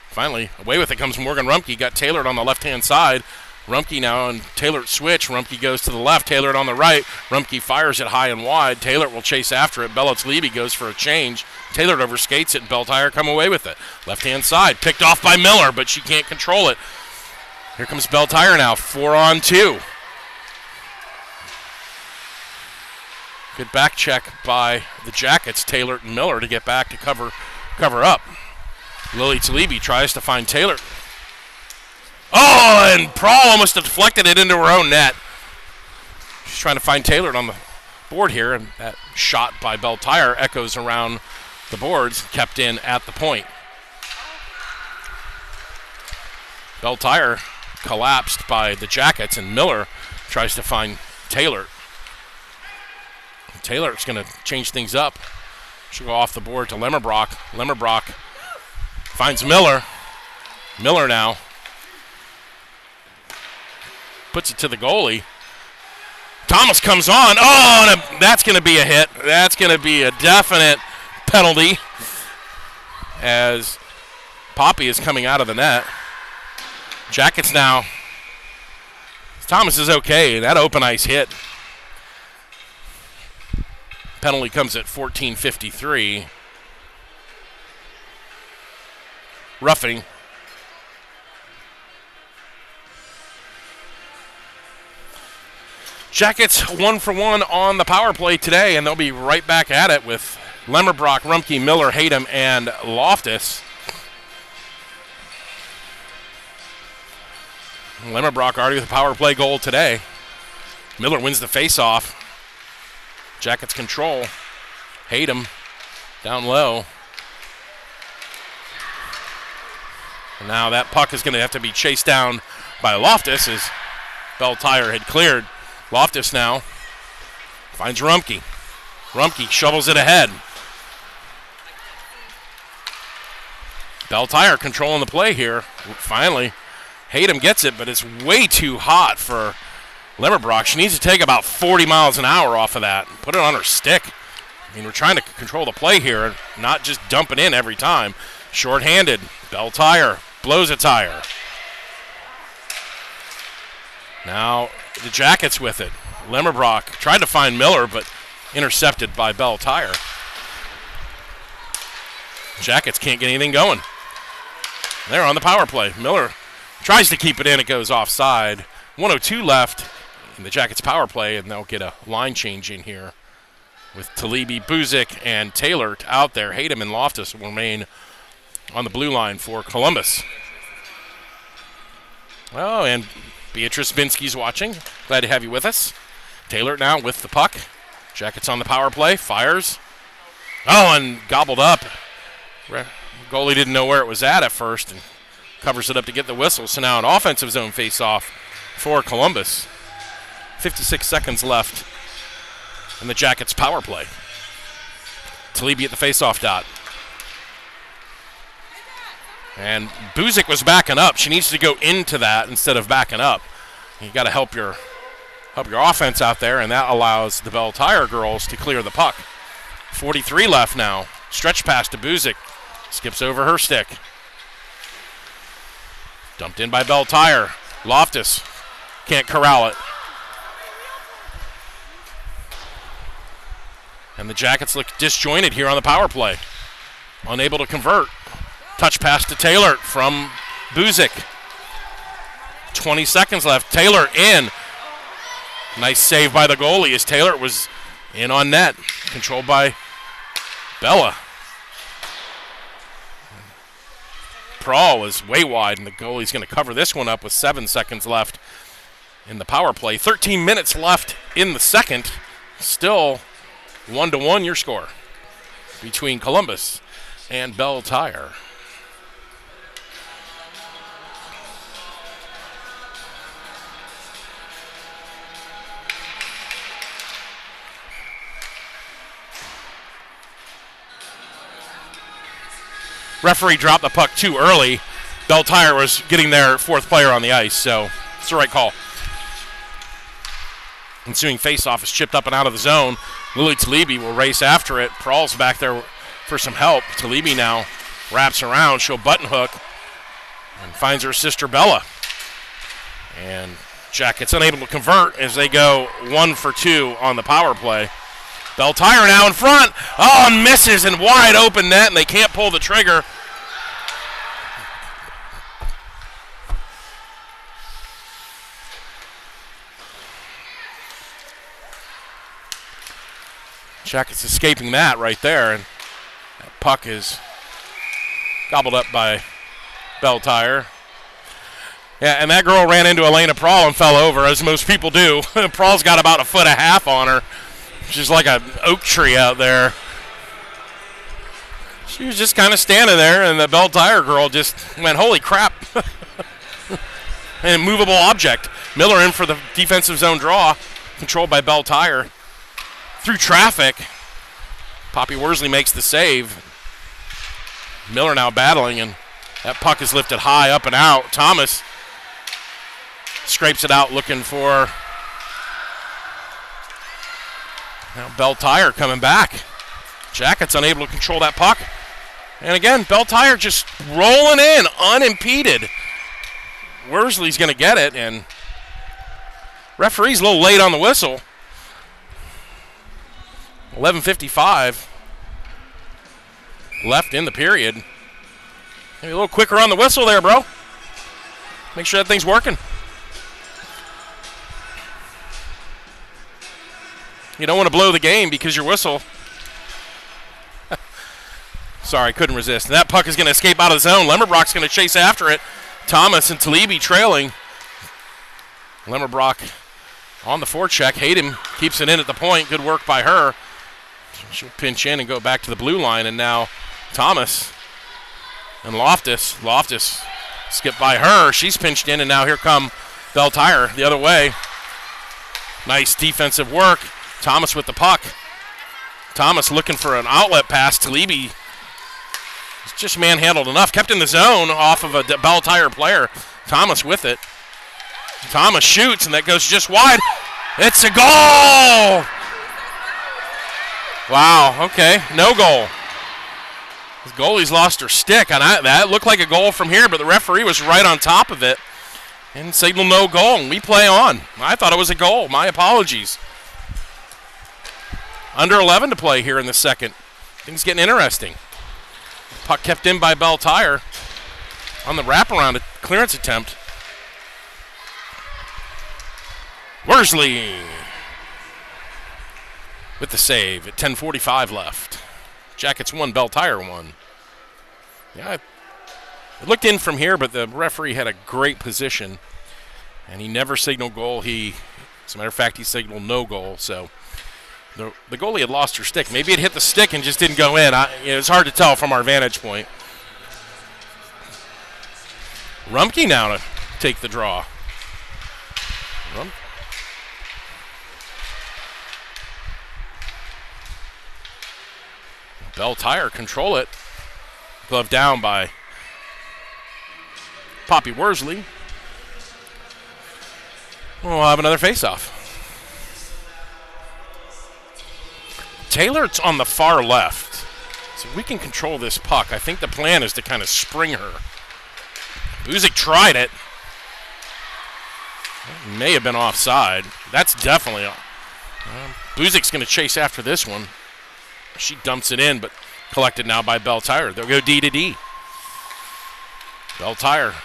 Finally, away with it comes Morgan Rumpke. Got Tailored on the left-hand side. Rumpke now and Taylor switch. Rumpke goes to the left. Tailored on the right. Rumpke fires it high and wide. Taylor will chase after it. Bella Talibi goes for a change. Tailored overskates it, and Belle Tire come away with it. Left-hand side, picked off by Miller, but she can't control it. Here comes Belle Tire now, 4-on-2. Good back check by the Jackets, Taylor and Miller, to get back to cover up. Lily Talibi tries to find Taylor. Oh, and Prahl almost deflected it into her own net. She's trying to find Taylor on the board here, and that shot by Belle Tire echoes around the boards, kept in at the point. Belle Tire collapsed by the Jackets, and Miller tries to find Taylor. Taylor's going to change things up. She'll go off the board to Lemmerbrock. Lemmerbrock finds Miller. Miller now puts it to the goalie. Thomas comes on. Oh, and that's going to be a hit. That's going to be a definite penalty as Poppy is coming out of the net. Jackets now. Thomas is okay. That open ice hit. Penalty comes at 14:53. Roughing. Jackets 1-for-1 on the power play today, and they'll be right back at it with Lemmerbrock, Rumpke, Miller, Hayden, and Loftus. Lemmerbrock already with a power play goal today. Miller wins the face-off. Jackets control. Hayden down low. And now that puck is going to have to be chased down by Loftus as Belle Tire had cleared. Loftus now finds Rumpke. Rumpke shovels it ahead. Belle Tire controlling the play here. Finally, Hayden gets it, but it's way too hot for Lemmerbrock. She needs to take about 40 miles an hour off of that. Put it on her stick. I mean, we're trying to control the play here, not just dump it in every time. Short-handed. Belle Tire blows a tire. Now the Jackets with it. Lemmerbrock tried to find Miller, but intercepted by Belle Tire. Jackets can't get anything going. They're on the power play. Miller tries to keep it in. It goes offside. 1:02 left in the Jackets power play, and they'll get a line change in here with Talibi, Buzik, and Taylor out there. Hayden and Loftus will remain on the blue line for Columbus. Oh, and Beatrice Binsky's watching. Glad to have you with us. Taylor now with the puck. Jackets on the power play. Fires. Oh, and gobbled up. Goalie didn't know where it was at first and covers it up to get the whistle. So now an offensive zone face-off for Columbus. 56 seconds left in the Jackets power play. Talibi at the face-off dot. And Buzik was backing up. She needs to go into that instead of backing up. You got to help your offense out there, and that allows the Belle Tire girls to clear the puck. 43 left now. Stretch pass to Buzik. Skips over her stick. Dumped in by Belle Tire. Loftus can't corral it. And the Jackets look disjointed here on the power play. Unable to convert. Touch pass to Taylor from Buzik. 20 seconds left. Taylor in. Nice save by the goalie as Taylor was in on net. Controlled by Bella. Prawl was way wide, and the goalie's going to cover this one up with 7 seconds left in the power play. 13 minutes left in the second. Still 1-1 your score between Columbus and Belle Tire. Referee dropped the puck too early. Belle Tire was getting their fourth player on the ice, so it's the right call. Ensuing faceoff is chipped up and out of the zone. Lily Talibi will race after it. Prawl's back there for some help. Talibi now wraps around. She'll button hook and finds her sister Bella. And Jackets unable to convert as they go 1 for 2 on the power play. Belle Tire now in front. Oh, and misses and wide open net, and they can't pull the trigger. Jackets escaping that right there, and that puck is gobbled up by Belle Tire. Yeah, and that girl ran into Elena Prawl and fell over, as most people do. Prawl's got about 1.5 feet on her. She's like an oak tree out there. She was just kind of standing there, and the Belle Tire girl just went, holy crap. An immovable object. Miller in for the defensive zone draw, controlled by Belle Tire. Through traffic, Poppy Worsley makes the save. Miller now battling, and that puck is lifted high up and out. Thomas scrapes it out looking for now Belle Tire coming back. Jackets unable to control that puck. And again, Belle Tire just rolling in, unimpeded. Worsley's going to get it, and referee's a little late on the whistle. 11:55 left in the period. Maybe a little quicker on the whistle there, bro. Make sure that thing's working. You don't want to blow the game because your whistle. Sorry, couldn't resist. And that puck is going to escape out of the zone. Lemmerbrock's going to chase after it. Thomas and Talibi trailing. Lemmerbrock on the forecheck. Hayden keeps it in at the point. Good work by her. She'll pinch in and go back to the blue line. And now Thomas and Loftus. Loftus skipped by her. She's pinched in, and now here come Belle Tire the other way. Nice defensive work. Thomas with the puck. Thomas looking for an outlet pass. Talibi just manhandled enough. Kept in the zone off of a Belle Tire player. Thomas with it. Thomas shoots, and that goes just wide. It's a goal! Wow, okay, no goal. The goalie's lost her stick, and that looked like a goal from here, but the referee was right on top of it and signaled no goal, and we play on. I thought it was a goal. My apologies. Under 11 to play here in the second. Things getting interesting. Puck kept in by Belle Tire on the wraparound clearance attempt. Worsley with the save at 10:45 left. Jackets 1, Belle Tire 1. Yeah, it looked in from here, but the referee had a great position, and he never signaled goal. He As a matter of fact, he signaled no goal, so the goalie had lost her stick. Maybe it hit the stick and just didn't go in. It's hard to tell from our vantage point. Rumpke now to take the draw. Belle Tire control it. Glove down by Poppy Worsley. We'll have another face-off. Taylor's on the far left, so we can control this puck. I think the plan is to kind of spring her. Buzik tried it. May have been offside. That's definitely off. Buzik's going to chase after this one. She dumps it in, but collected now by Belle Tire. They'll go D to D. Belle Tire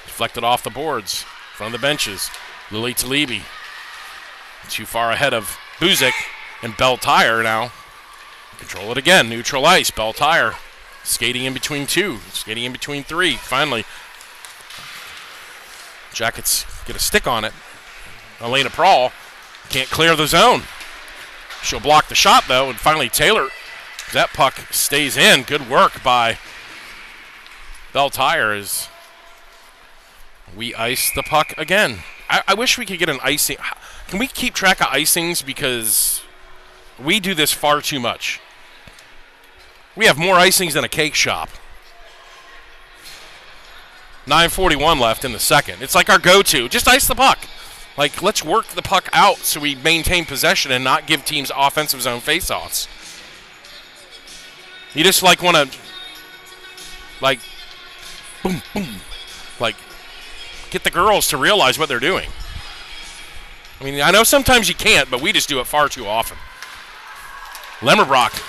deflected off the boards, front of the benches. Lily Talibi too far ahead of Buzik, and Belle Tire now control it again. Neutral ice. Belle Tire skating in between two, skating in between three. Finally, Jackets get a stick on it. Elena Prawl can't clear the zone. She'll block the shot, though, and finally Taylor, that puck stays in. Good work by Belle Tire as we ice the puck again. I wish we could get an icing. Can we keep track of icings? Because we do this far too much. We have more icings than a cake shop. 9:41 left in the second. It's like our go-to. Just ice the puck. Like, let's work the puck out so we maintain possession and not give teams offensive zone faceoffs. You just, like, want to, like, boom, boom, like, get the girls to realize what they're doing. I mean, I know sometimes you can't, but we just do it far too often. Lemmerbrock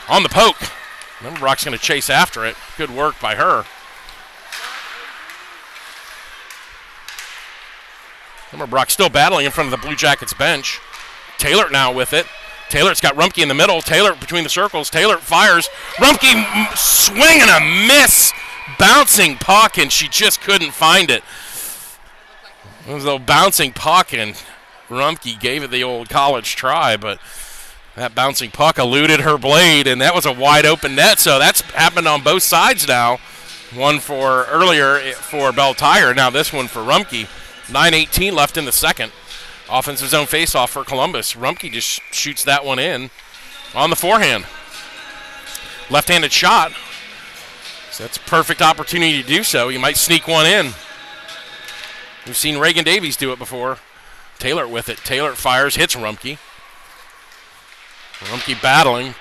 on the poke. Lemmerbrock's going to chase after it. Good work by her. Lemmerbrock still battling in front of the Blue Jackets bench. Taylor now with it. Taylor's got Rumpke in the middle. Taylor between the circles. Taylor fires. Rumpke swing and a miss. Bouncing puck, and she just couldn't find it. It was a bouncing puck, and Rumpke gave it the old college try, but that bouncing puck eluded her blade, and that was a wide open net, so that's happened on both sides now. One for earlier for Belle Tire, now this one for Rumpke. 9:18 left in the second. Offensive zone faceoff for Columbus. Rumpke just shoots that one in on the forehand. Left-handed shot. So that's a perfect opportunity to do so. You might sneak one in. We've seen Reagan Davies do it before. Taylor with it. Taylor fires, hits Rumpke. Rumpke battling.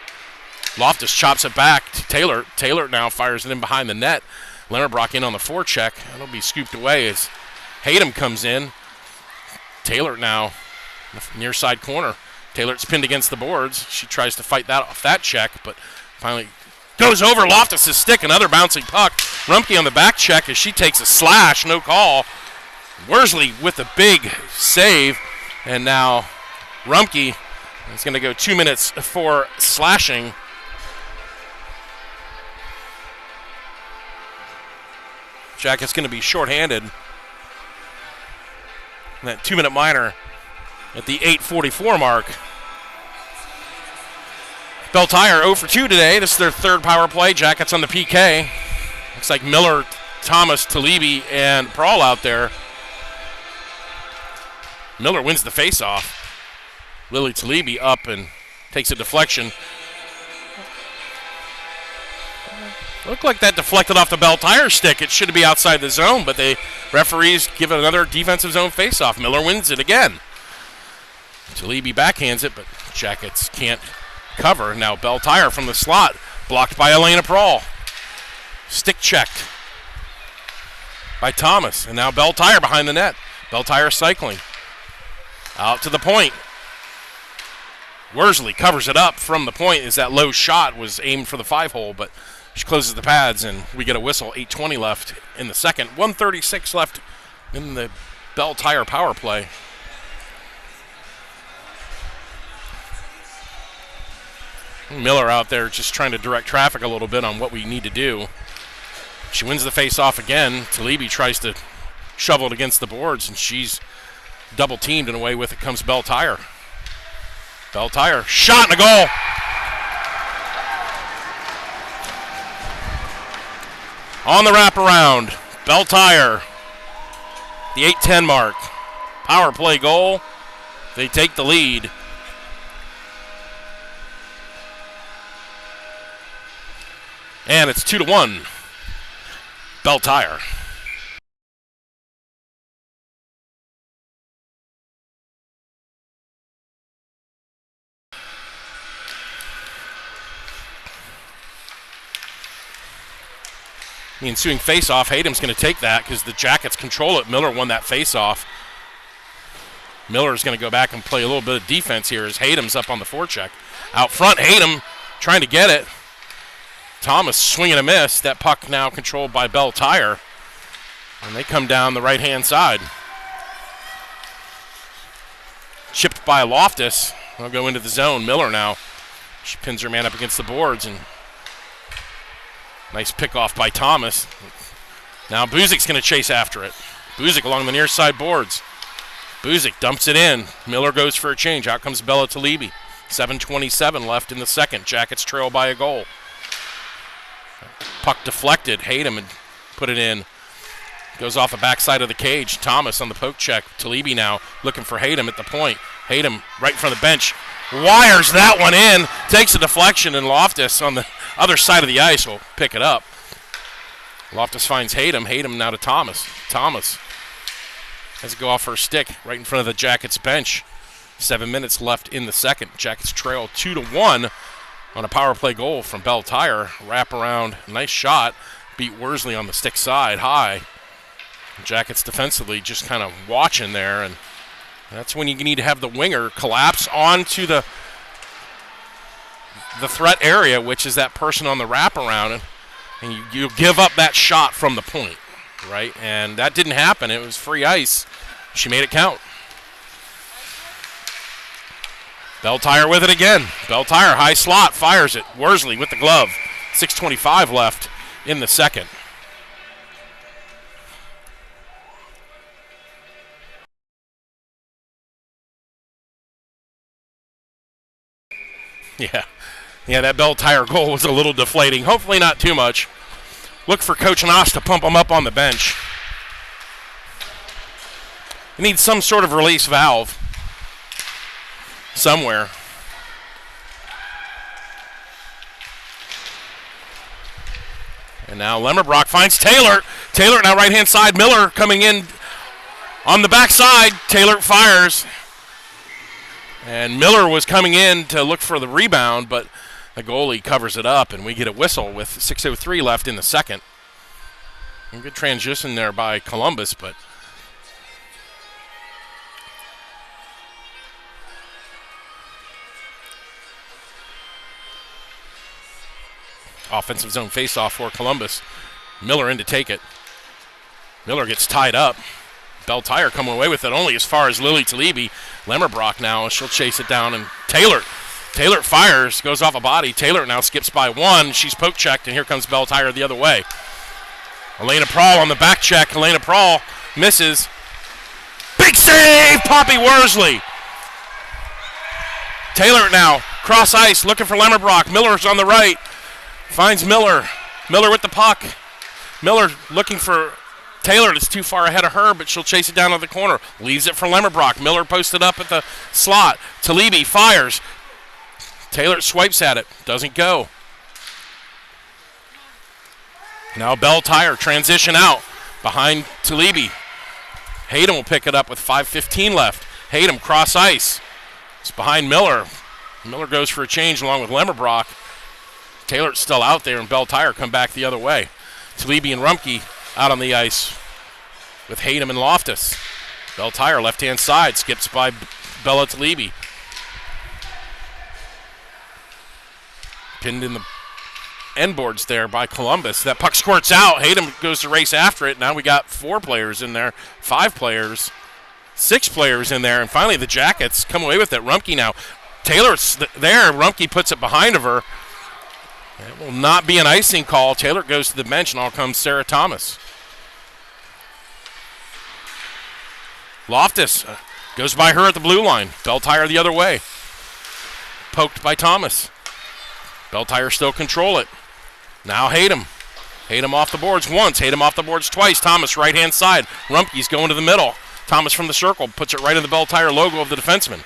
Loftus chops it back to Taylor. Taylor now fires it in behind the net. Lemmerbrock in on the forecheck. That'll be scooped away as Hayden comes in. Taylor now near side corner. Taylor's pinned against the boards. She tries to fight that off that check, but finally goes over Loftus' stick. Another bouncing puck. Rumpke on the back check as she takes a slash. No call. Worsley with a big save. And now Rumpke is going to go 2 minutes for slashing. Jacket's going to be shorthanded. That 2-minute minor at the 8:44 mark. Belle Tire 0 for 2 today. This is their third power play. Jackets on the PK. Looks like Miller, Thomas, Talibi, and Prawl out there. Miller wins the faceoff. Lily Talibi up and takes a deflection. Looked like that deflected off the Belle Tire stick. It should be outside the zone, but the referees give it another defensive zone faceoff. Miller wins it again. Talibi backhands it, but Jackets can't cover. Now Belle Tire from the slot, blocked by Elena Prawl. Stick checked by Thomas, and now Belle Tire behind the net. Belle Tire cycling. Out to the point. Worsley covers it up from the point as that low shot was aimed for the 5-hole, but she closes the pads, and we get a whistle. 8:20 left in the second. 1:36 left in the Belle Tire power play. Miller out there just trying to direct traffic a little bit on what we need to do. She wins the face-off again. Talibi tries to shovel it against the boards, and she's double teamed, and away with it comes Belle Tire. Belle Tire, shot and a goal. On the wraparound, Belle Tire, the 8:10 mark. Power play goal. They take the lead. And it's 2-1. Belle Tire. The ensuing face-off, Hayden's going to take that because the Jackets control it. Miller won that face-off. Miller's going to go back and play a little bit of defense here as Hayden's up on the forecheck. Out front, Hayden trying to get it. Thomas swinging a miss. That puck now controlled by Belle Tire. And they come down the right-hand side. Chipped by Loftus. They'll go into the zone. Miller now. She pins her man up against the boards. And nice pick-off by Thomas. Now Buzik's going to chase after it. Buzik along the near side boards. Buzik dumps it in. Miller goes for a change. Out comes Belle Tire. 7:27 left in the second. Jackets trail by a goal. Puck deflected. Hayden and put it in. Goes off the backside of the cage. Thomas on the poke check. Talibi now looking for Hayden at the point. Hayden right in front of the bench. Wires that one in. Takes a deflection, and Loftus on the other side of the ice will pick it up. Loftus finds Hayden. Hayden now to Thomas. Thomas has to go off her stick right in front of the Jackets bench. 7 minutes left in the second. Jackets trail 2-1 on a power play goal from Belle Tire. Wrap around, nice shot. Beat Worsley on the stick side, high. Jackets defensively just kind of watching there, and that's when you need to have the winger collapse onto the threat area, which is that person on the wraparound, and you give up that shot from the point, right? And that didn't happen. It was free ice. She made it count. Belle Tire with it again. Belle Tire, high slot, fires it. Worsley with the glove. 6:25 left in the second. Yeah, that Belle Tire goal was a little deflating. Hopefully not too much. Look for Coach Noss to pump him up on the bench. He needs some sort of release valve somewhere. And now Lemmerbrock finds Taylor. Taylor now right-hand side. Miller coming in on the backside. Taylor fires. And Miller was coming in to look for the rebound, but the goalie covers it up, and we get a whistle with 6:03 left in the second. A good transition there by Columbus, but offensive zone faceoff for Columbus. Miller in to take it. Miller gets tied up. Belle Tire coming away with it only as far as Lily Talibi. Lemmerbrock now, she'll chase it down, and Taylor fires, goes off a body. Taylor now skips by one. She's poke checked, and here comes Belle Tire the other way. Elena Prawl on the back check. Elena Prawl misses. Big save, Poppy Worsley. Taylor now, cross ice, looking for Lemmerbrock. Miller's on the right. Finds Miller. Miller with the puck. Miller looking for Taylor. That's too far ahead of her, but she'll chase it down to the corner. Leaves it for Lemmerbrock. Miller posted up at the slot. Talibi fires. Taylor swipes at it. Doesn't go. Now Belle Tire transition out behind Talibi. Hayden will pick it up with 5:15 left. Hayden cross ice. It's behind Miller. Miller goes for a change along with Lemmerbrock. Taylor's still out there, and Belle Tire come back the other way. Talibi and Rumpke out on the ice with Hayden and Loftus. Belle Tire left-hand side, skips by Bella Talibi. Pinned in the end boards there by Columbus. That puck squirts out. Hayden goes to race after it. Now we got 4 players in there, 5 players, 6 players in there, and finally the Jackets come away with it. Rumpke now. Taylor's there. Rumpke puts it behind of her. It will not be an icing call. Taylor goes to the bench, and all comes Sarah Thomas. Loftus Goes by her at the blue line. Belle Tire the other way. Poked by Thomas. Belle Tire still control it. Now Hayden. Hayden off the boards once. Hayden off the boards twice. Thomas right-hand side. Rumpke's going to the middle. Thomas from the circle puts it right in the Belle Tire logo of the defenseman.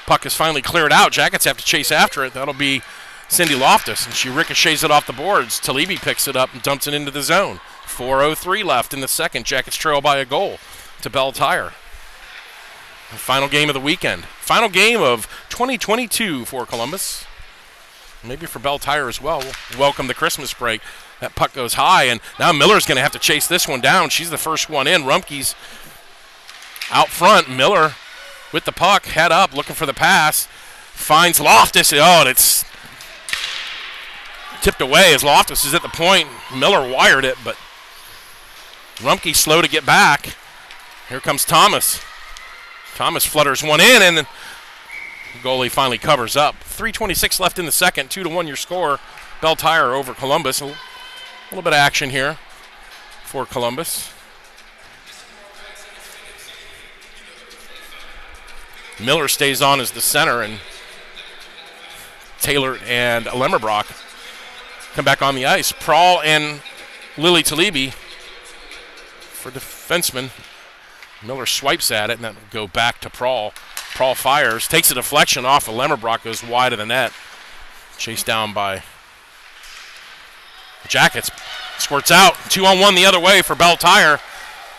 Puck is finally cleared out. Jackets have to chase after it. That'll be Cindy Loftus, and she ricochets it off the boards. Talibi picks it up and dumps it into the zone. 4:03 left in the second. Jackets trail by a goal to Belle Tire. The final game of the weekend. Final game of 2022 for Columbus. Maybe for Belle Tire as well. We'll welcome the Christmas break. That puck goes high, and now Miller's going to have to chase this one down. She's the first one in. Rumpke's out front. Miller with the puck, head up, looking for the pass. Finds Loftus. Oh, and it's tipped away as Loftus is at the point. Miller wired it, but Rumpke slow to get back. Here comes Thomas. Thomas flutters one in, and the goalie finally covers up. 3:26 left in the second. 2-1 your score. Belle Tire over Columbus. A little bit of action here for Columbus. Miller stays on as the center, and Taylor and Lemmerbrock come back on the ice. Prahl and Lily Talibi for defensemen. Miller swipes at it, and that'll go back to Prahl. Prahl fires, takes a deflection off of Lemmerbrock, goes wide of the net. Chased down by the Jackets. Squirts out, 2-on-1 the other way for Belle Tire.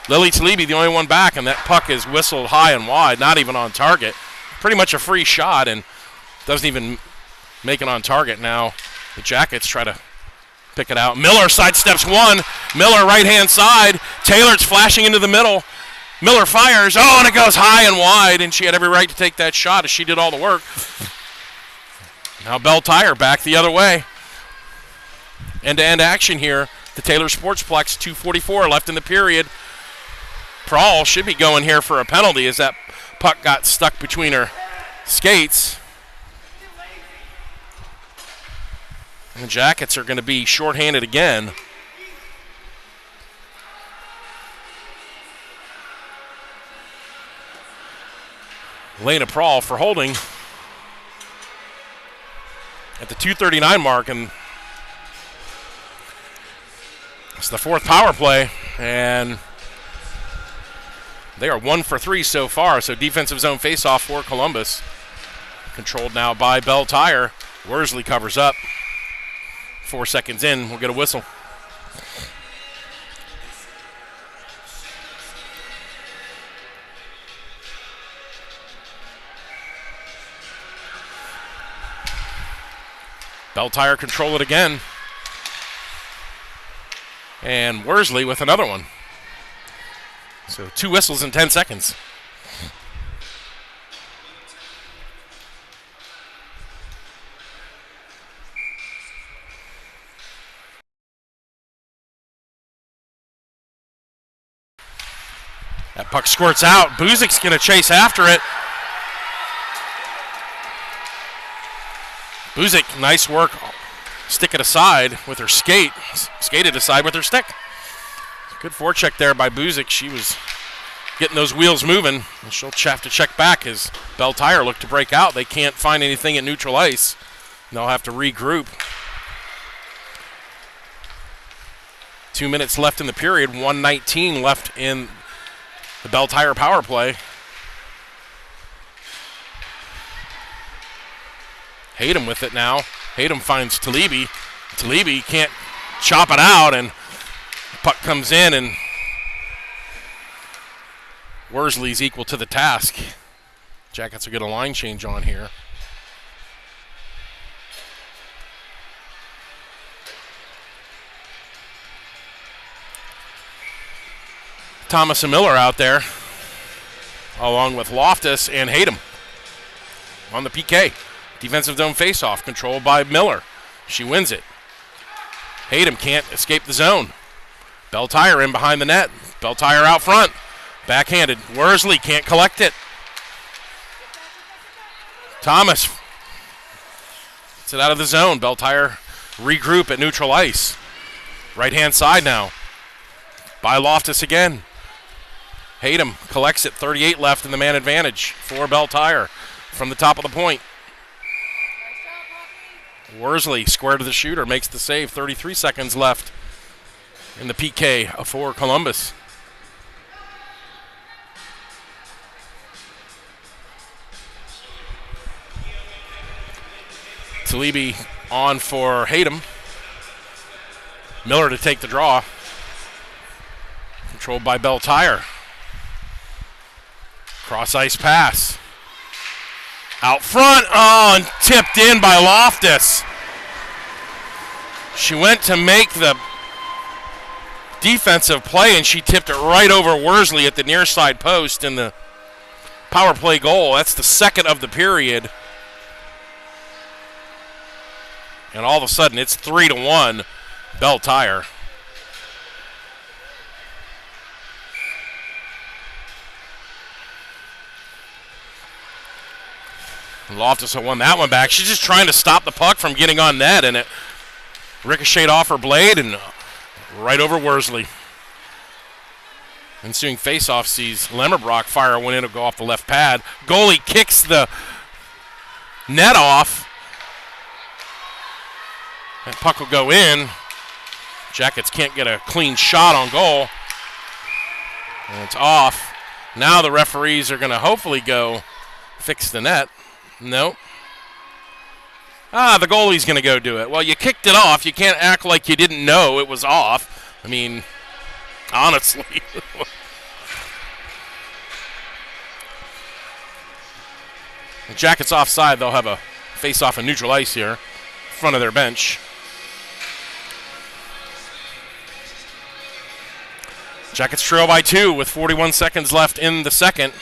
Lily Talibi the only one back, and that puck is whistled high and wide, not even on target. Pretty much a free shot, and doesn't even make it on target. Now the Jackets try to pick it out. Miller sidesteps one. Miller right-hand side. Taylor's flashing into the middle. Miller fires. Oh, and it goes high and wide, and she had every right to take that shot as she did all the work. Now Belle Tire back the other way. End-to-end action here. The Taylor Sportsplex, 2:44 left in the period. Prahl should be going here for a penalty as that puck got stuck between her skates. And the Jackets are going to be shorthanded again. Lena Prahl for holding at the 2:39 mark, and it's the fourth power play, and they are 1 for 3 so far, so defensive zone faceoff for Columbus. Controlled now by Belle Tire. Worsley covers up. 4 seconds in, we'll get a whistle. Belle Tire control it again. And Worsley with another one. So 2 whistles in 10 seconds. That puck squirts out. Buzik's going to chase after it. Buzik, nice work. Stick it aside with her skate. Skated aside with her stick. Good forecheck there by Buzik. She was getting those wheels moving. And she'll have to check back as Belle Tire look to break out. They can't find anything at neutral ice. They'll have to regroup. 2 minutes left in the period. 1:19 left in the Belle Tire power play. Hayden with it now. Hayden finds Talibi. Talibi can't chop it out, and puck comes in, and Worsley's equal to the task. Jackets will get a line change on here. Thomas and Miller out there, along with Loftus and Hayden on the PK. Defensive zone faceoff, controlled by Miller. She wins it. Hayden can't escape the zone. Belle Tire in behind the net. Belle Tire out front. Backhanded. Worsley can't collect it. Thomas gets it out of the zone. Belle Tire regroup at neutral ice. Right-hand side now. By Loftus again. Hayden collects it, 38 left in the man advantage for Belle Tire from the top of the point. Worsley, square to the shooter, makes the save. 33 seconds left in the PK for Columbus. Talibi on for Hayden. Miller to take the draw. Controlled by Belle Tire. Cross ice pass. Out front. Oh, and tipped in by Loftus. She went to make the defensive play, and she tipped it right over Worsley at the near side post in the power play goal. That's the second of the period. And all of a sudden, it's 3-1, Belle Tire. Loftus won that one back. She's just trying to stop the puck from getting on net, and it ricocheted off her blade and right over Worsley. Ensuing faceoff sees Lemmerbrock fire one in to go off the left pad. Goalie kicks the net off. That puck will go in. Jackets can't get a clean shot on goal. And it's off. Now the referees are going to hopefully go fix the net. Nope. The goalie's going to go do it. Well, you kicked it off. You can't act like you didn't know it was off. I mean, honestly. The Jackets offside. They'll have a face-off in neutral ice here in front of their bench. Jackets trail by 2 with 41 seconds left in the second.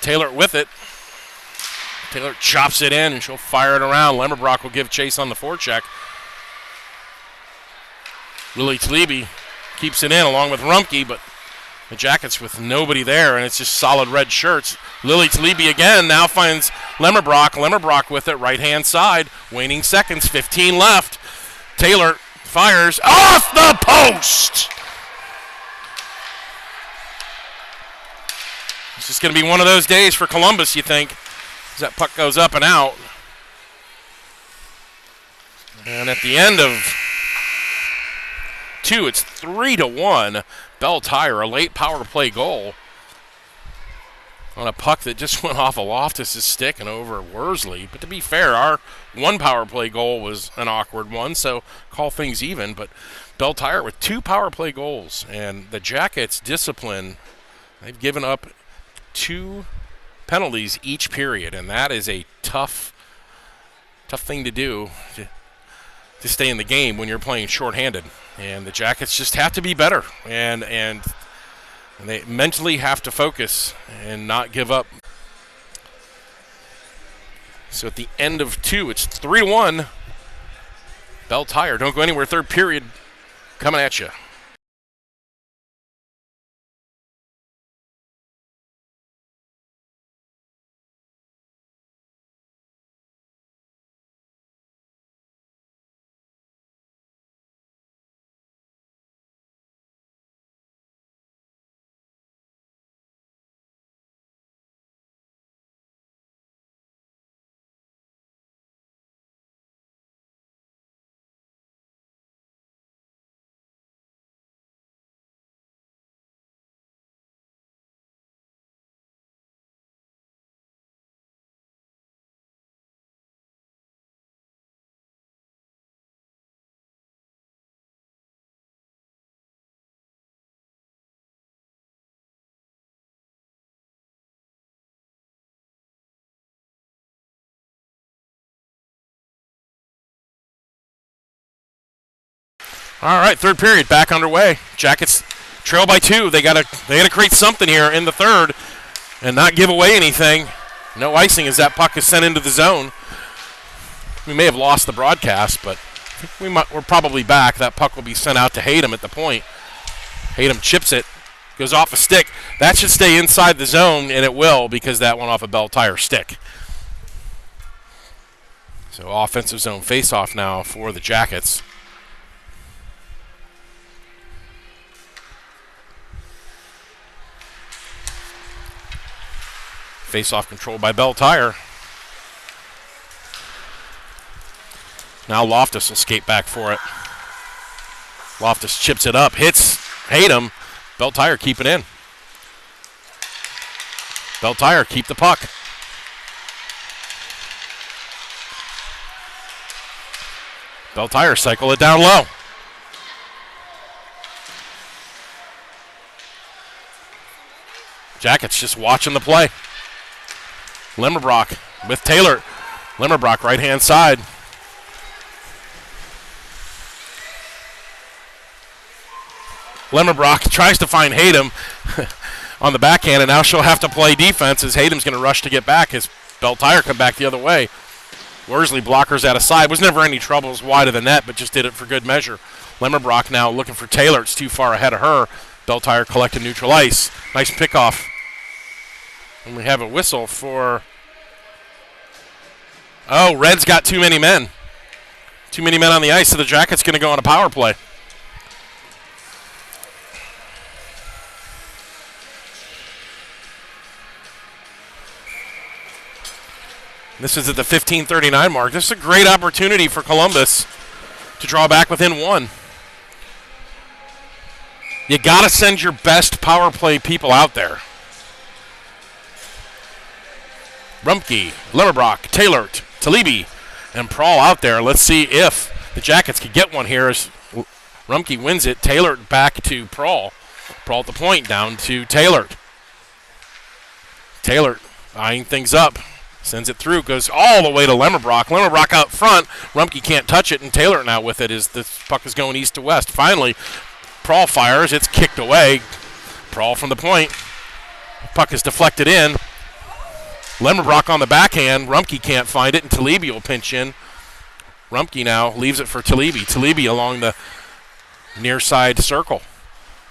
Taylor with it. Taylor chops it in, and she'll fire it around. Lemmerbrock will give chase on the forecheck. Lily Talibi keeps it in along with Rumpke, but the Jackets with nobody there, and it's just solid red shirts. Lily Talibi again now finds Lemmerbrock. Lemmerbrock with it, right-hand side. Waning seconds, 15 left. Taylor fires off the post. It's just going to be one of those days for Columbus, you think, as that puck goes up and out. And at the end of 2, it's 3-1. Belle Tire, a late power play goal on a puck that just went off of Loftus' stick and over Worsley. But to be fair, our one power play goal was an awkward one, so call things even. But Belle Tire with 2 power play goals, and the Jackets' discipline, they've given up 2 penalties each period, and that is a tough thing to do to stay in the game when you're playing shorthanded. And the Jackets just have to be better, and they mentally have to focus and not give up. So at the end of 2, it's 3-1. Belle Tire, don't go anywhere. Third period coming at you. All right, third period back underway. Jackets trail by 2. They gotta create something here in the third and not give away anything. No icing as that puck is sent into the zone. We may have lost the broadcast, but we're probably back. That puck will be sent out to Hayden at the point. Hayden chips it, goes off a stick. That should stay inside the zone, and it will because that went off a Belle Tire stick. So offensive zone face-off now for the Jackets. Face-off controlled by Belle Tire. Now Loftus will skate back for it. Loftus chips it up, hits Hayden. Belle Tire keep it in. Belle Tire keep the puck. Belle Tire cycle it down low. Jackets just watching the play. Limmerbrock with Taylor. Limmerbrock right-hand side. Limmerbrock tries to find Hayden on the backhand, and now she'll have to play defense as Hayden's going to rush to get back as Belle Tire come back the other way. Worsley blockers out of side. Was never any troubles wide of the net, but just did it for good measure. Limmerbrock now looking for Taylor. It's too far ahead of her. Belle Tire collecting neutral ice. Nice pickoff. And we have a whistle for... Oh, Red's got too many men. Too many men on the ice, so the Jacket's going to go on a power play. This is at the 15:39 mark. This is a great opportunity for Columbus to draw back within one. You got to send your best power play people out there. Rumpke, Limmerbrock, Taylor, Talibi, and Prawl out there. Let's see if the Jackets can get one here as Rumpke wins it. Taylor back to Prawl. Prawl at the point, down to Taylor. Taylor eyeing things up. Sends it through, goes all the way to Limmerbrock. Limmerbrock out front. Rumpke can't touch it, and Taylor now with it as the puck is going east to west. Finally, Prawl fires. It's kicked away. Prawl from the point. Puck is deflected in. Limmerbrock on the backhand. Rumpke can't find it, and Talibi will pinch in. Rumpke now leaves it for Talibi. Talibi along the near side circle.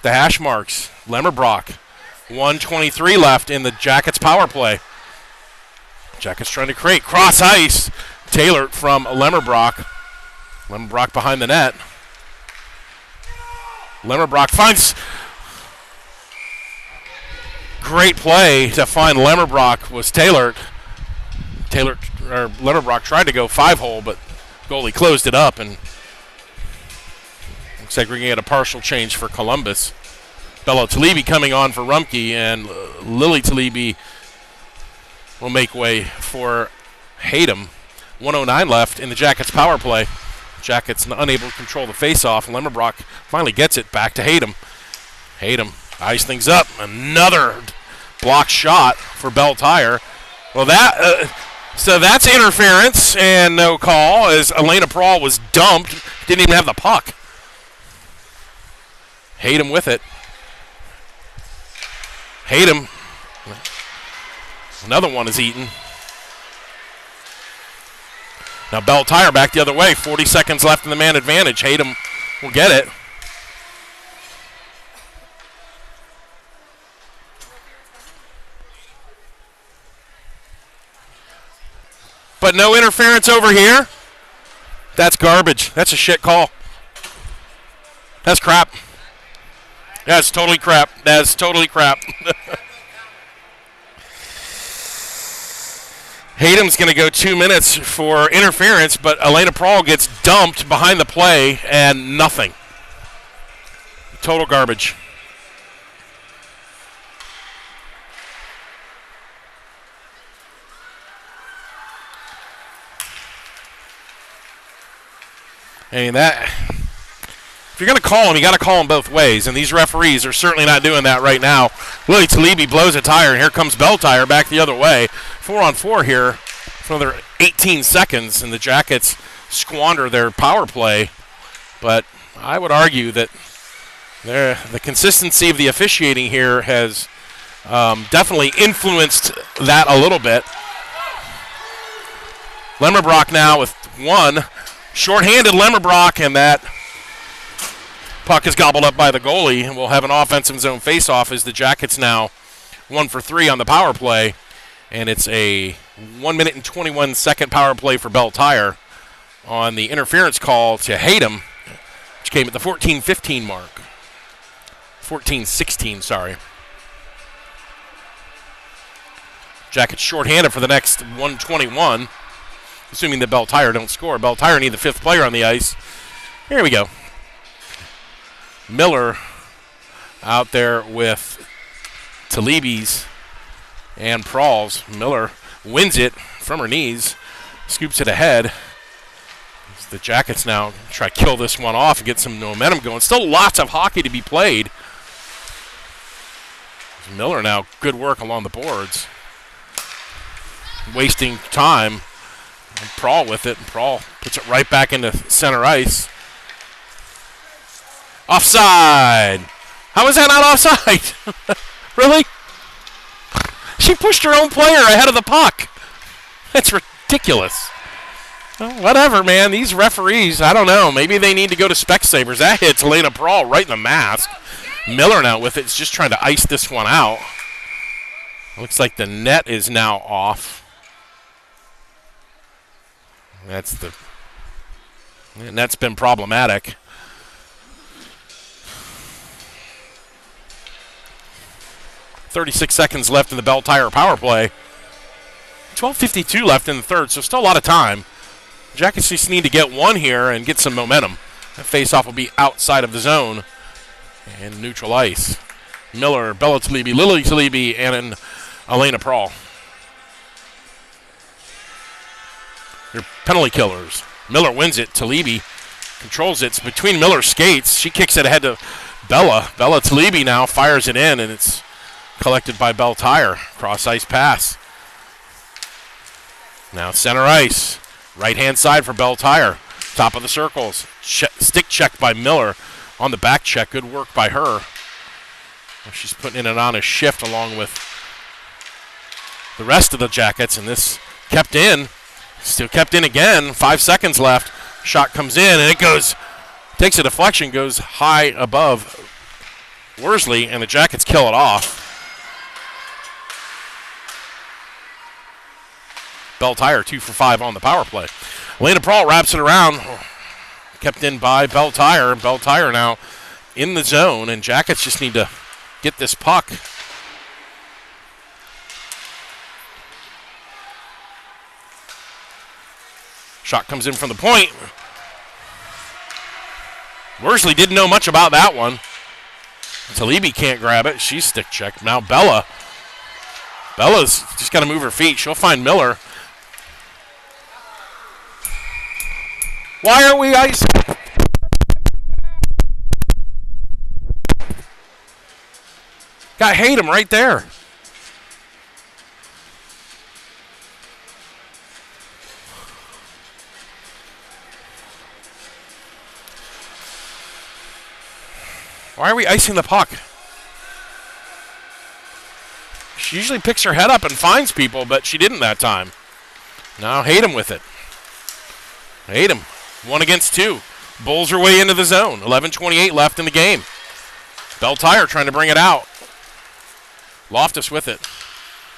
The hash marks. Limmerbrock. 1:23 left in the Jackets power play. Jackets trying to create. Cross ice. Taylor from Limmerbrock. Limmerbrock behind the net. Limmerbrock finds... Great play to find Limmerbrock was Taylor. Limmerbrock tried to go 5-hole, but goalie closed it up, and looks like we're going to get a partial change for Columbus. Belle Talibi coming on for Rumpke, and Lily Talibi will make way for Hayden. 1:09 left in the Jackets power play. Jackets unable to control the faceoff. Limmerbrock finally gets it back to Hayden. Hayden eyes things up. Another block shot for Belle Tire. Well, so that's interference and no call as Elena Prawl was dumped. Didn't even have the puck. Hayden with it. Hayden. Another one is eaten. Now Belle Tire back the other way. 40 seconds left in the man advantage. Hayden will get it. But no interference over here. That's garbage. That's a shit call. That's crap. That's totally crap. That's totally crap. Hayden's going to go 2 minutes for interference, but Elena Prawl gets dumped behind the play and nothing. Total garbage. I mean, if you're going to call him, you got to call him both ways, and these referees are certainly not doing that right now. Lily Talibi blows a tire, and here comes Belle Tire back the other way. 4-on-4 here for another 18 seconds, and the Jackets squander their power play. But I would argue that the consistency of the officiating here has definitely influenced that a little bit. Limmerbrock now with one. Short-handed Limmerbrock, and that puck is gobbled up by the goalie, and we'll have an offensive zone face-off as the Jackets now 1 for 3 on the power play, and it's a 1 minute and 21 second power play for Belle Tire on the interference call to Hayden, which came at the 14:15 mark. 14:16, sorry. Jackets shorthanded for the next 121, assuming that Belle Tire don't score. Belle Tire need the fifth player on the ice. Here we go. Miller out there with Talibis and Pralls. Miller wins it from her knees, scoops it ahead. The Jackets now try to kill this one off and get some momentum going. Still lots of hockey to be played. Miller now, good work along the boards. Wasting time. And Prawl with it, and Prawl puts it right back into center ice. Offside! How is that not offside? Really? She pushed her own player ahead of the puck. That's ridiculous. Well, whatever, man. These referees, I don't know. Maybe they need to go to Specsavers. That hits Elena Prawl right in the mask. Miller now with it is just trying to ice this one out. Looks like the net is now off. And that's been problematic. .36 seconds left in the Belle Tire power play. 12:52 left in the third, so still a lot of time. Jackets just need to get one here and get some momentum. That face-off will be outside of the zone and neutral ice. Miller, Bella Talibi, Lily Talibi, and Elena Prawl. They're penalty killers. Miller wins it. Talibi controls it. It's between Miller's skates. She kicks it ahead to Bella. Bella Talibi now fires it in, and it's collected by Belle Tire. Cross-ice pass. Now center ice. Right-hand side for Belle Tire. Top of the circles. Stick check by Miller on the back check. Good work by her. She's putting in an honest shift along with the rest of the Jackets, and this kept in. Still kept in again. 5 seconds left. Shot comes in, and it goes, takes a deflection, goes high above Worsley, and the Jackets kill it off. Belle Tire 2 for 5 on the power play. Elena Prawl wraps it around. Kept in by Belle Tire. Belle Tire now in the zone, and Jackets just need to get this puck. Shot comes in from the point. Worsley didn't know much about that one. Talibi can't grab it. She's stick checked. Now Bella's just got to move her feet. She'll find Miller. Why are we icing? Got Hayden right there. Why are we icing the puck? She usually picks her head up and finds people, but she didn't that time. Now Hayden with it. Hayden, 1 against 2. Bulls her way into the zone. 11:28 left in the game. Belle Tire trying to bring it out. Loftus with it.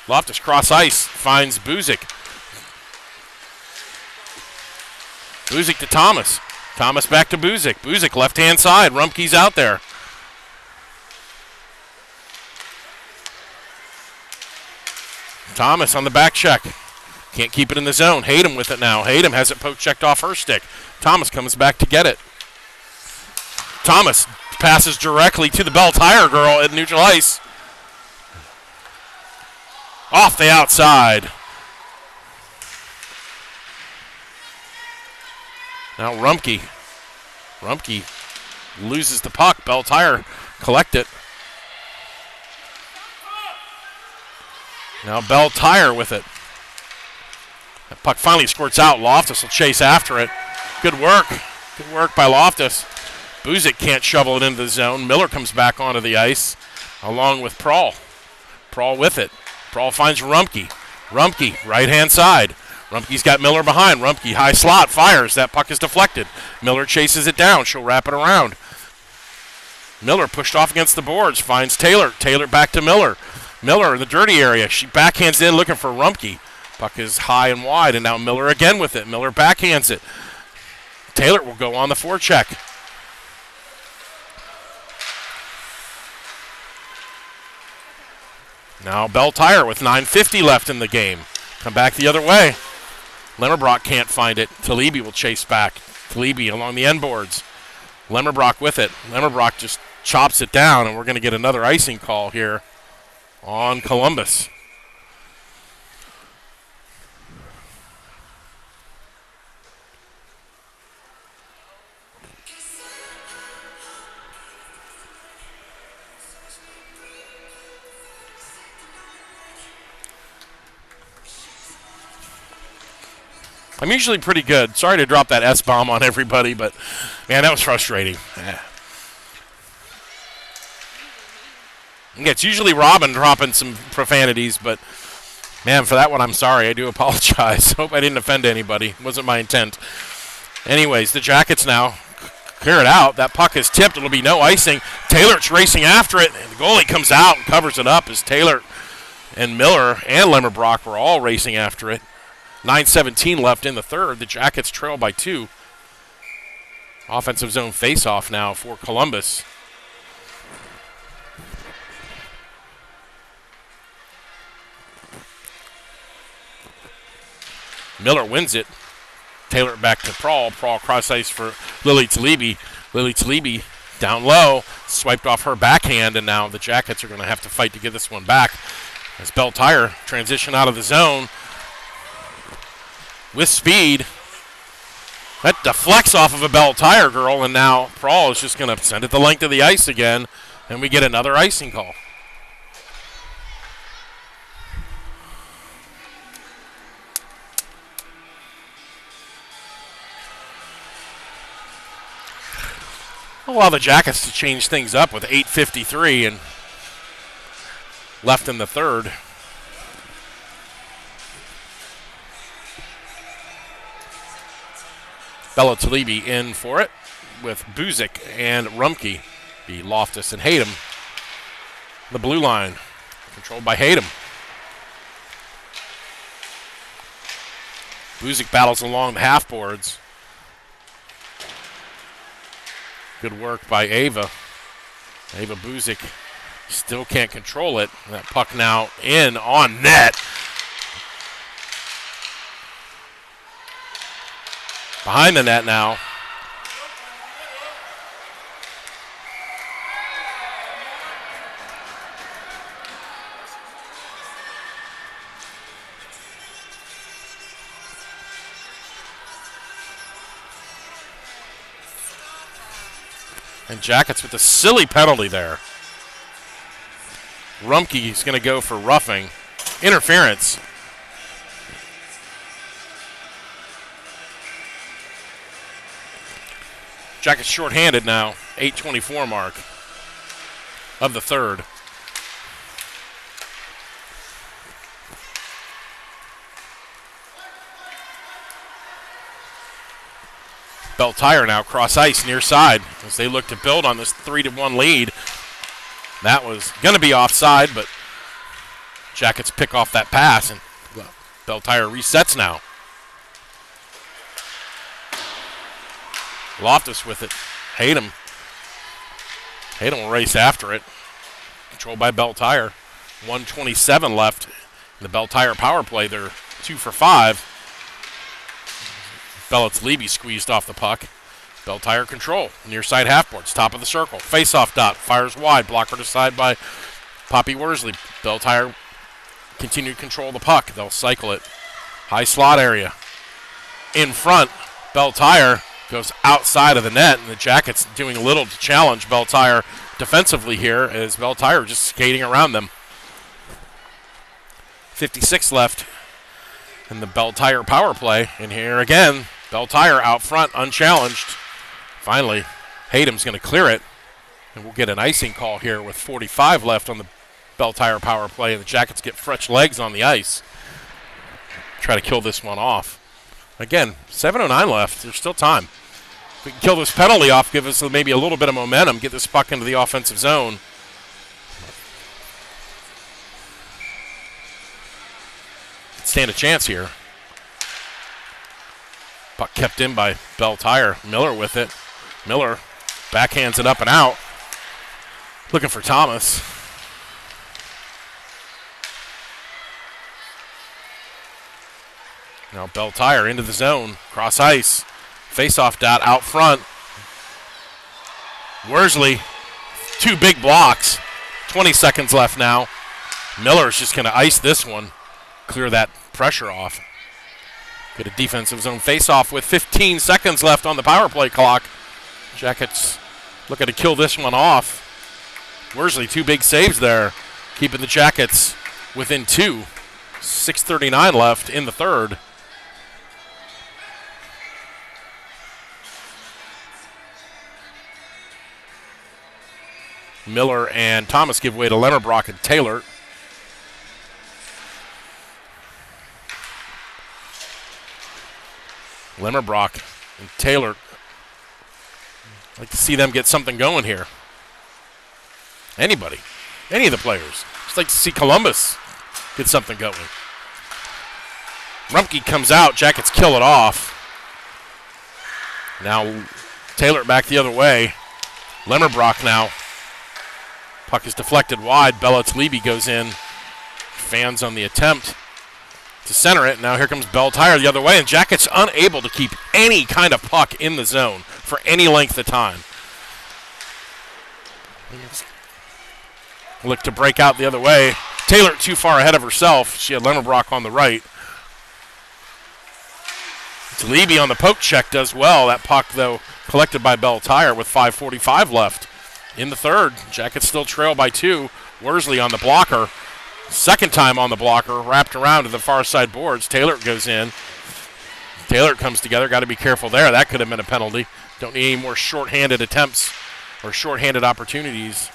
Loftus cross ice, finds Buzik. Buzik to Thomas. Thomas back to Buzik. Buzik left-hand side. Rumpke's out there. Thomas on the back check. Can't keep it in the zone. Hayden with it now. Hayden has it poke checked off her stick. Thomas comes back to get it. Thomas passes directly to the Belle Tire girl at neutral ice. Off the outside. Now Rumpke. Rumpke loses the puck. Belle Tire collect it. Now Belle Tire with it. That puck finally squirts out. Loftus will chase after it. Good work. Good work by Loftus. Buzik can't shovel it into the zone. Miller comes back onto the ice along with Prawl. Prawl with it. Prawl finds Rumpke. Rumpke, right-hand side. Rumpke's got Miller behind. Rumpke, high slot, fires. That puck is deflected. Miller chases it down. She'll wrap it around. Miller pushed off against the boards. Finds Taylor. Taylor back to Miller. Miller in the dirty area. She backhands in looking for Rumpke. Puck is high and wide, and now Miller again with it. Miller backhands it. Taylor will go on the forecheck. Now Belle Tire with 9:50 left in the game. Come back the other way. Lemmerbrock can't find it. Talibi will chase back. Talibi along the end boards. Lemmerbrock with it. Lemmerbrock just chops it down, and we're going to get another icing call here on Columbus. I'm usually pretty good. Sorry to drop that S-bomb on everybody, but, man, that was frustrating. Yeah, it's usually Robin dropping some profanities, but, man, for that one, I'm sorry. I do apologize. Hope I didn't offend anybody. Wasn't my intent. Anyways, the Jackets now clear it out. That puck is tipped. It'll be no icing. Taylor's racing after it, and the goalie comes out and covers it up as Taylor and Miller and Lemmerbrock were all racing after it. 9:17 left in the third. The Jackets trail by 2. Offensive zone face-off now for Columbus. Miller wins it. Taylor back to Prawl. Prawl cross ice for Lily Talibi. Lily Talibi down low, swiped off her backhand, and now the Jackets are going to have to fight to get this one back as Belle Tire transition out of the zone. With speed. That deflects off of a Belle Tire girl, and now Prawl is just going to send it the length of the ice again, and we get another icing call. Allow the Jackets to change things up with 8:53 and left in the third. Belle Talibi in for it with Buzik and Rumke. Be Loftus and Hayden. The blue line, controlled by Hayden. Buzik battles along the half boards. Good work by Ava. Ava Buzik still can't control it. That puck now in on net. Behind the net now. And Jackets with a silly penalty there. Rumke is going to go for roughing. Interference. Jackets shorthanded now. 8:24 mark of the third. Belle Tire now cross ice near side as they look to build on this 3-1 lead. That was going to be offside, but Jackets pick off that pass, and Belle Tire resets now. Loftus with it. Hayden will race after it. Controlled by Belle Tire. 1:27 left in the Belle Tire power play. They're 2 for 5. Belle Talibi squeezed off the puck. Belle Tire control. Near side half boards. Top of the circle. Face-off dot. Fires wide. Blocker to side by Poppy Worsley. Belle Tire continued control of the puck. They'll cycle it. High slot area. In front, Belle Tire goes outside of the net, and the Jackets doing a little to challenge Belle Tire defensively here as Belle Tire just skating around them. 56 left in the Belle Tire power play, and here again, Belle Tire out front, unchallenged. Finally, Hayden's going to clear it, and we'll get an icing call here with 45 left on the Belle Tire power play, and the Jackets get fresh legs on the ice. Try to kill this one off. Again, 7:09 left. There's still time. If we can kill this penalty off, give us maybe a little bit of momentum, get this puck into the offensive zone. It's stand a chance here. Puck kept in by Belle Tire. Miller with it. Miller backhands it up and out. Looking for Thomas. Now Belle Tire into the zone. Cross ice. Face-off dot out front. Worsley, 2 big blocks. 20 seconds left now. Miller's just going to ice this one. Clear that pressure off. Get a defensive zone face-off with 15 seconds left on the power play clock. Jackets looking to kill this one off. Worsley, 2 big saves there, keeping the Jackets within 2. 6:39 left in the third. Miller and Thomas give way to Lemmerbrock and Taylor. Lemmerbrock and Taylor. I'd like to see them get something going here. Anybody. Any of the players. Just like to see Columbus get something going. Rumpke comes out. Jackets kill it off. Now Taylor back the other way. Lemmerbrock now. Puck is deflected wide. Belle Tire goes in. Fans on the attempt to center it. Now here comes Belle Tire the other way, and Jackets unable to keep any kind of puck in the zone for any length of time. Look to break out the other way. Taylor too far ahead of herself. She had Lemmerbrock on the right. Talibi on the poke check does well. That puck, though, collected by Belle Tire with 5:45 left. In the third, Jackets still trail by 2. Worsley on the blocker. Second time on the blocker, wrapped around to the far side boards. Taylor goes in. Taylor comes together. Got to be careful there. That could have been a penalty. Don't need any more shorthanded attempts or shorthanded opportunities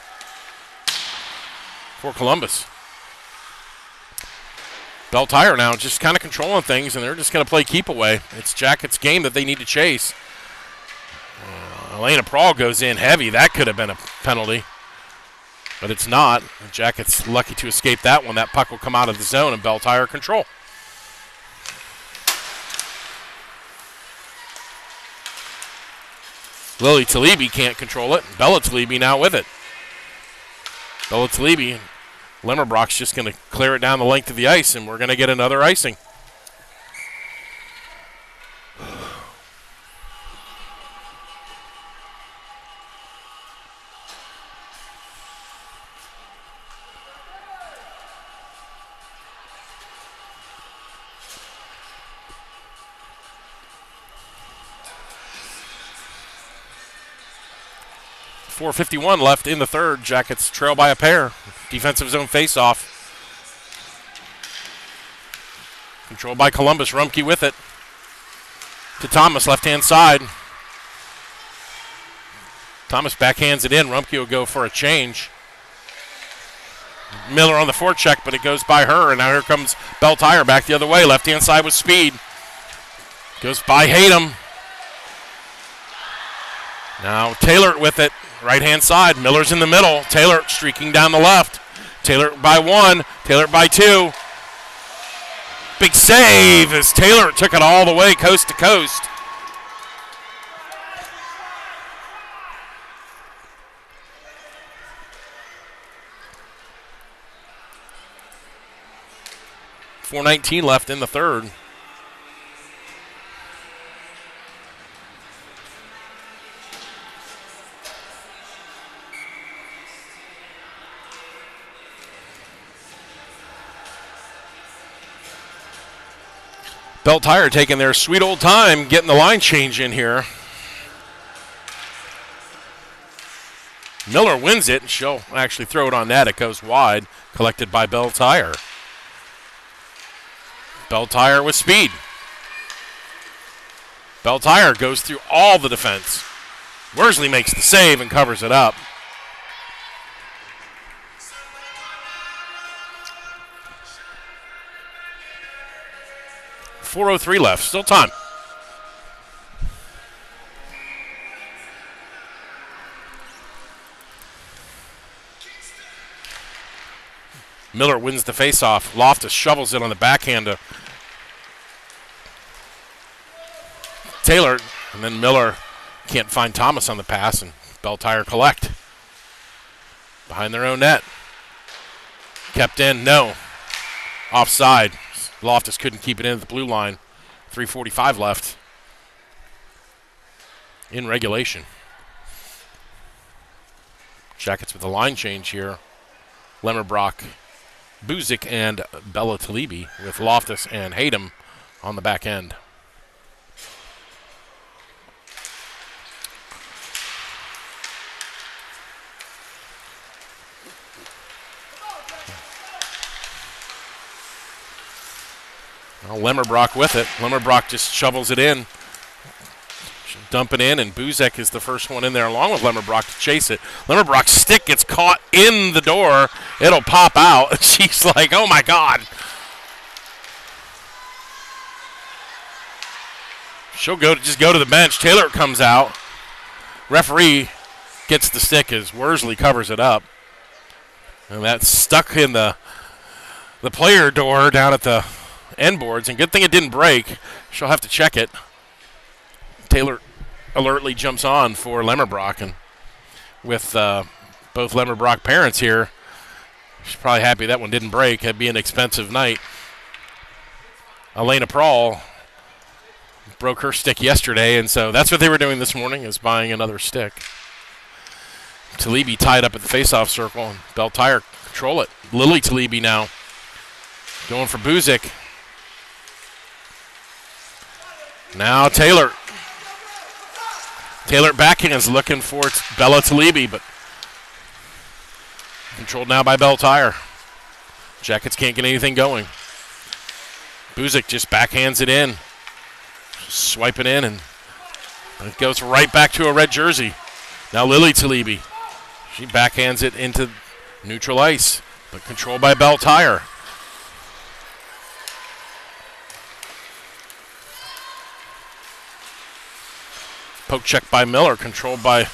for Columbus. Belle Tire now just kind of controlling things, and they're just going to play keep away. It's Jackets' game that they need to chase. Elena Prawl goes in heavy. That could have been a penalty, but it's not. The Jackets lucky to escape that one. That puck will come out of the zone, and Belle Tire control. Lily Talibi can't control it. Belle Talibi now with it. Belle Talibi. Lemmerbrock's just going to clear it down the length of the ice, and we're going to get another icing. .451 left in the third. Jackets trail by a pair. Defensive zone face-off. Controlled by Columbus. Rumpke with it. To Thomas, left-hand side. Thomas backhands it in. Rumpke will go for a change. Miller on the forecheck, but it goes by her, and now here comes Belle Tire back the other way. Left-hand side with speed. Goes by Hayden. Now Taylor with it. Right-hand side. Miller's in the middle. Taylor streaking down the left. Taylor by 1. Taylor by 2. Big save as Taylor took it all the way coast to coast. .419 left in the third. Belle Tire taking their sweet old time getting the line change in here. Miller wins it, and she'll actually throw it on net. It goes wide, collected by Belle Tire. Belle Tire with speed. Belle Tire goes through all the defense. Worsley makes the save and covers it up. .403 left, still time. Miller wins the faceoff. Loftus shovels it on the backhand to Taylor, and then Miller can't find Thomas on the pass, and Belle Tire collect. Behind their own net. Kept in, no. Offside. Loftus couldn't keep it in at the blue line. 3:45 left in regulation. Jackets with a line change here. Lemmerbrock, Buzik, and Belle Tire with Loftus and Hayden on the back end. Well, Lemmerbrock with it. Lemmerbrock just shovels it in. Dump it in, and Buzek is the first one in there along with Lemmerbrock to chase it. Lemmerbrock's stick gets caught in the door. It'll pop out. She's like, oh, my God. She'll just go to the bench. Taylor comes out. Referee gets the stick as Worsley covers it up. And that's stuck in the player door down at the end boards, and good thing it didn't break. She'll have to check it. Taylor alertly jumps on for Lemmerbrock, and with both Lemmerbrock parents here, she's probably happy that one didn't break. It'd be an expensive night. Elena Prawl broke her stick yesterday, and so that's what they were doing this morning, is buying another stick. Talibi tied up at the faceoff circle, and Belle Tire control it. Lily Talibi now going for Buzik. Now Taylor. Taylor backhands looking for Belle Talibi, but controlled now by Belle Tire. Jackets can't get anything going. Buzik just backhands it in. Swipe it in, and it goes right back to a red jersey. Now Lily Talibi. She backhands it into neutral ice, but controlled by Belle Tire. Poke check by Miller, controlled by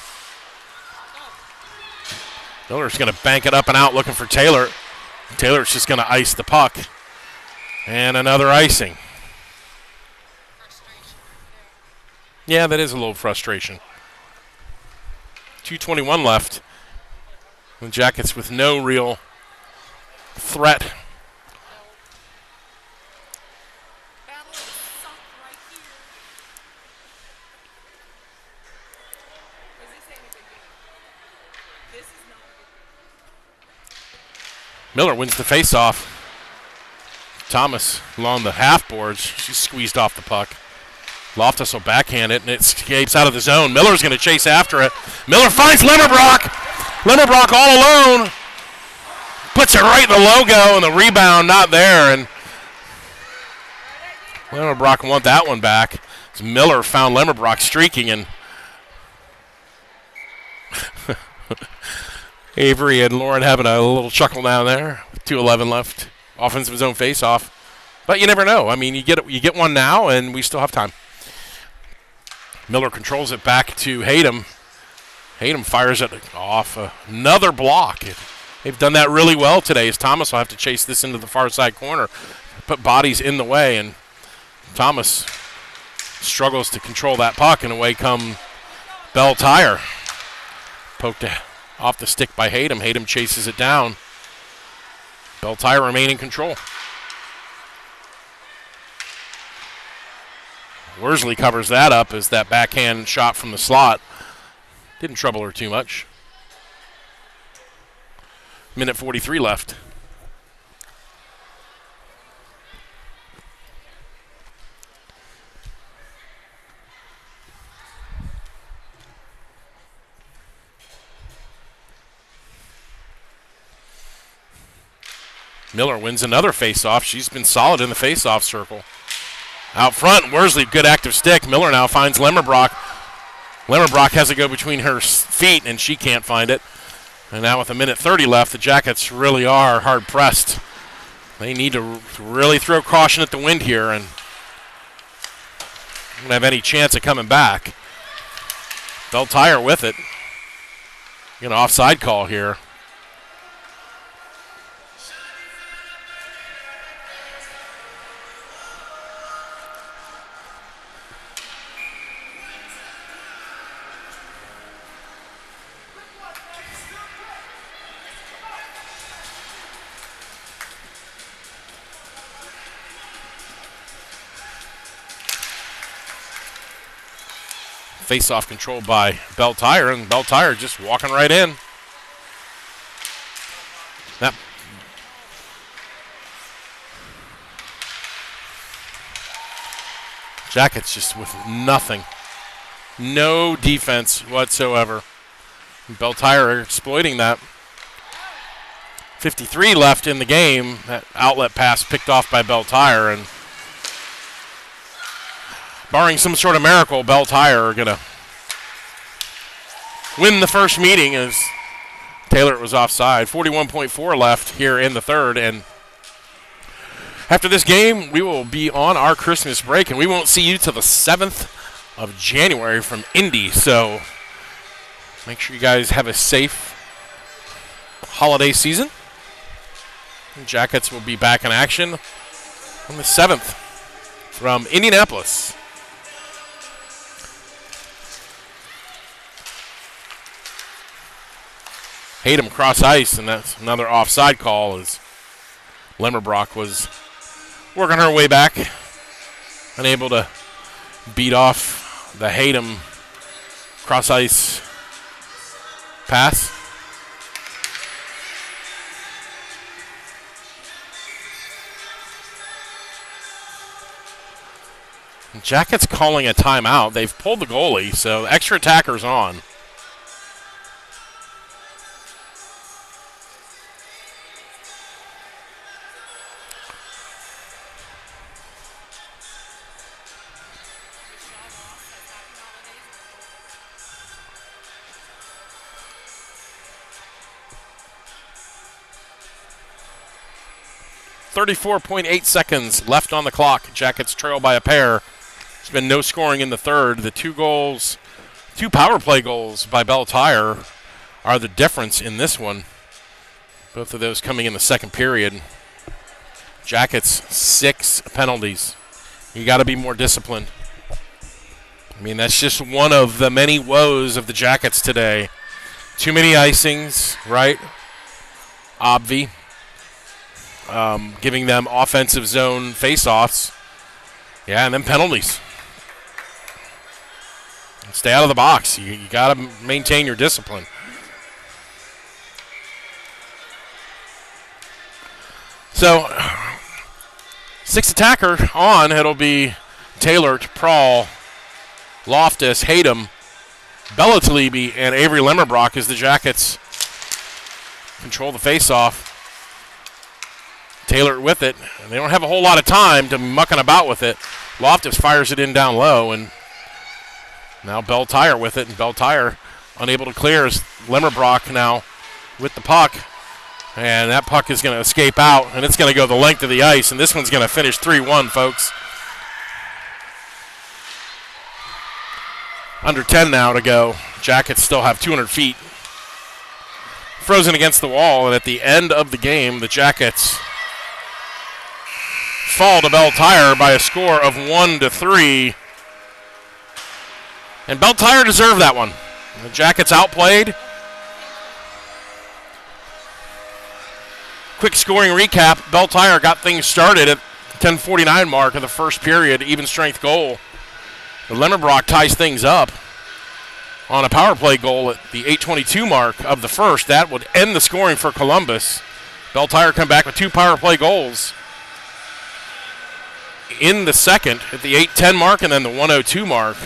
Miller's going to bank it up and out looking for Taylor. Taylor's just going to ice the puck. And another icing. Yeah, that is a little frustration. 2:21 left. The Jackets with no real threat. Miller wins the faceoff. Thomas along the half boards. She's squeezed off the puck. Loftus will backhand it, and it escapes out of the zone. Miller's going to chase after it. Miller finds Lemmerbrock. Lemmerbrock all alone. Puts it right in the logo, and the rebound not there. And Lemmerbrock want that one back. As Miller found Lemmerbrock streaking, and Avery and Lauren having a little chuckle down there. 2:11 left. Offensive zone face-off. But you never know. I mean, you get one now, and we still have time. Miller controls it back to Hayden. Hayden fires it off. Another block. They've done that really well today, as Thomas will have to chase this into the far side corner. Put bodies in the way, and Thomas struggles to control that puck, and away come Belle Tire. Poked off the stick by Hayden. Hayden chases it down. Belle Tire remain in control. Worsley covers that up as that backhand shot from the slot didn't trouble her too much. Minute 43 left. Miller wins another faceoff. She's been solid in the faceoff circle. Out front, Worsley, good active stick. Miller now finds Lemmerbrock. Lemmerbrock has to go between her feet, and she can't find it. And now with a minute 30 left, the Jackets really are hard-pressed. They need to really throw caution at the wind here and don't have any chance of coming back. Belle Tire with it. Get an offside call here. Face-off controlled by Belle Tire, and Belle Tire just walking right in. That Jackets just with nothing. No defense whatsoever. Belle Tire exploiting that. 53 left in the game. That outlet pass picked off by Belle Tire, and barring some sort of miracle, Belle Tire are going to win the first meeting as Taylor was offside. 41.4 left here in the third, and after this game, we will be on our Christmas break, and we won't see you till the 7th of January from Indy. So make sure you guys have a safe holiday season. Jackets will be back in action on the 7th from Indianapolis. Hayden cross ice, and that's another offside call as Lemmerbrock was working her way back, unable to beat off the Hayden cross ice pass. Jackets calling a timeout. They've pulled the goalie, so extra attacker's on. .8 seconds left on the clock. Jackets trail by a pair. There's been no scoring in the third. The two power play goals by Belle Tire are the difference in this one. Both of those coming in the second period. Jackets, 6 penalties. You got to be more disciplined. I mean, that's just one of the many woes of the Jackets today. Too many icings, right? Obvi. Giving them offensive zone face-offs. Yeah, and then penalties. Stay out of the box. You got to maintain your discipline. So, 6th attacker on. It'll be Taylor, Prawl, Loftus, Hayden, Belle Tire, and Avery Lemmerbrock as the Jackets control the face-off. Taylor with it, and they don't have a whole lot of time to mucking about with it. Loftus fires it in down low, and now Belle Tire with it, and Belle Tire unable to clear as Lemmerbrock now with the puck, and that puck is going to escape out, and it's going to go the length of the ice, and this one's going to finish 3-1, folks. Under 10 now to go. Jackets still have 200 feet. Frozen against the wall, and at the end of the game, the Jackets fall to Belle Tire by a score of 1-3. And Belle Tire deserved that one. The Jackets outplayed. Quick scoring recap. Belle Tire got things started at 10:49 mark of the first period, even strength goal. The Lemmerbrock ties things up on a power play goal at the 8:22 mark of the first. That would end the scoring for Columbus. Belle Tire come back with 2 power play goals in the second at the 8:10 mark and then the 1:02 mark.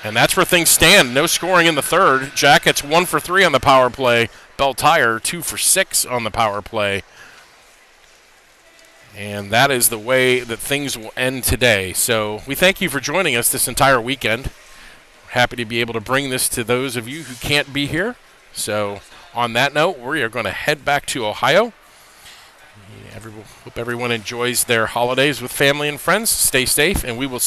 And that's where things stand. No scoring in the third. Jackets 1 for 3 on the power play. Belle Tire 2 for 6 on the power play. And that is the way that things will end today. So we thank you for joining us this entire weekend. Happy to be able to bring this to those of you who can't be here. So on that note, we are going to head back to Ohio. Hope everyone enjoys their holidays with family and friends. Stay safe, and we will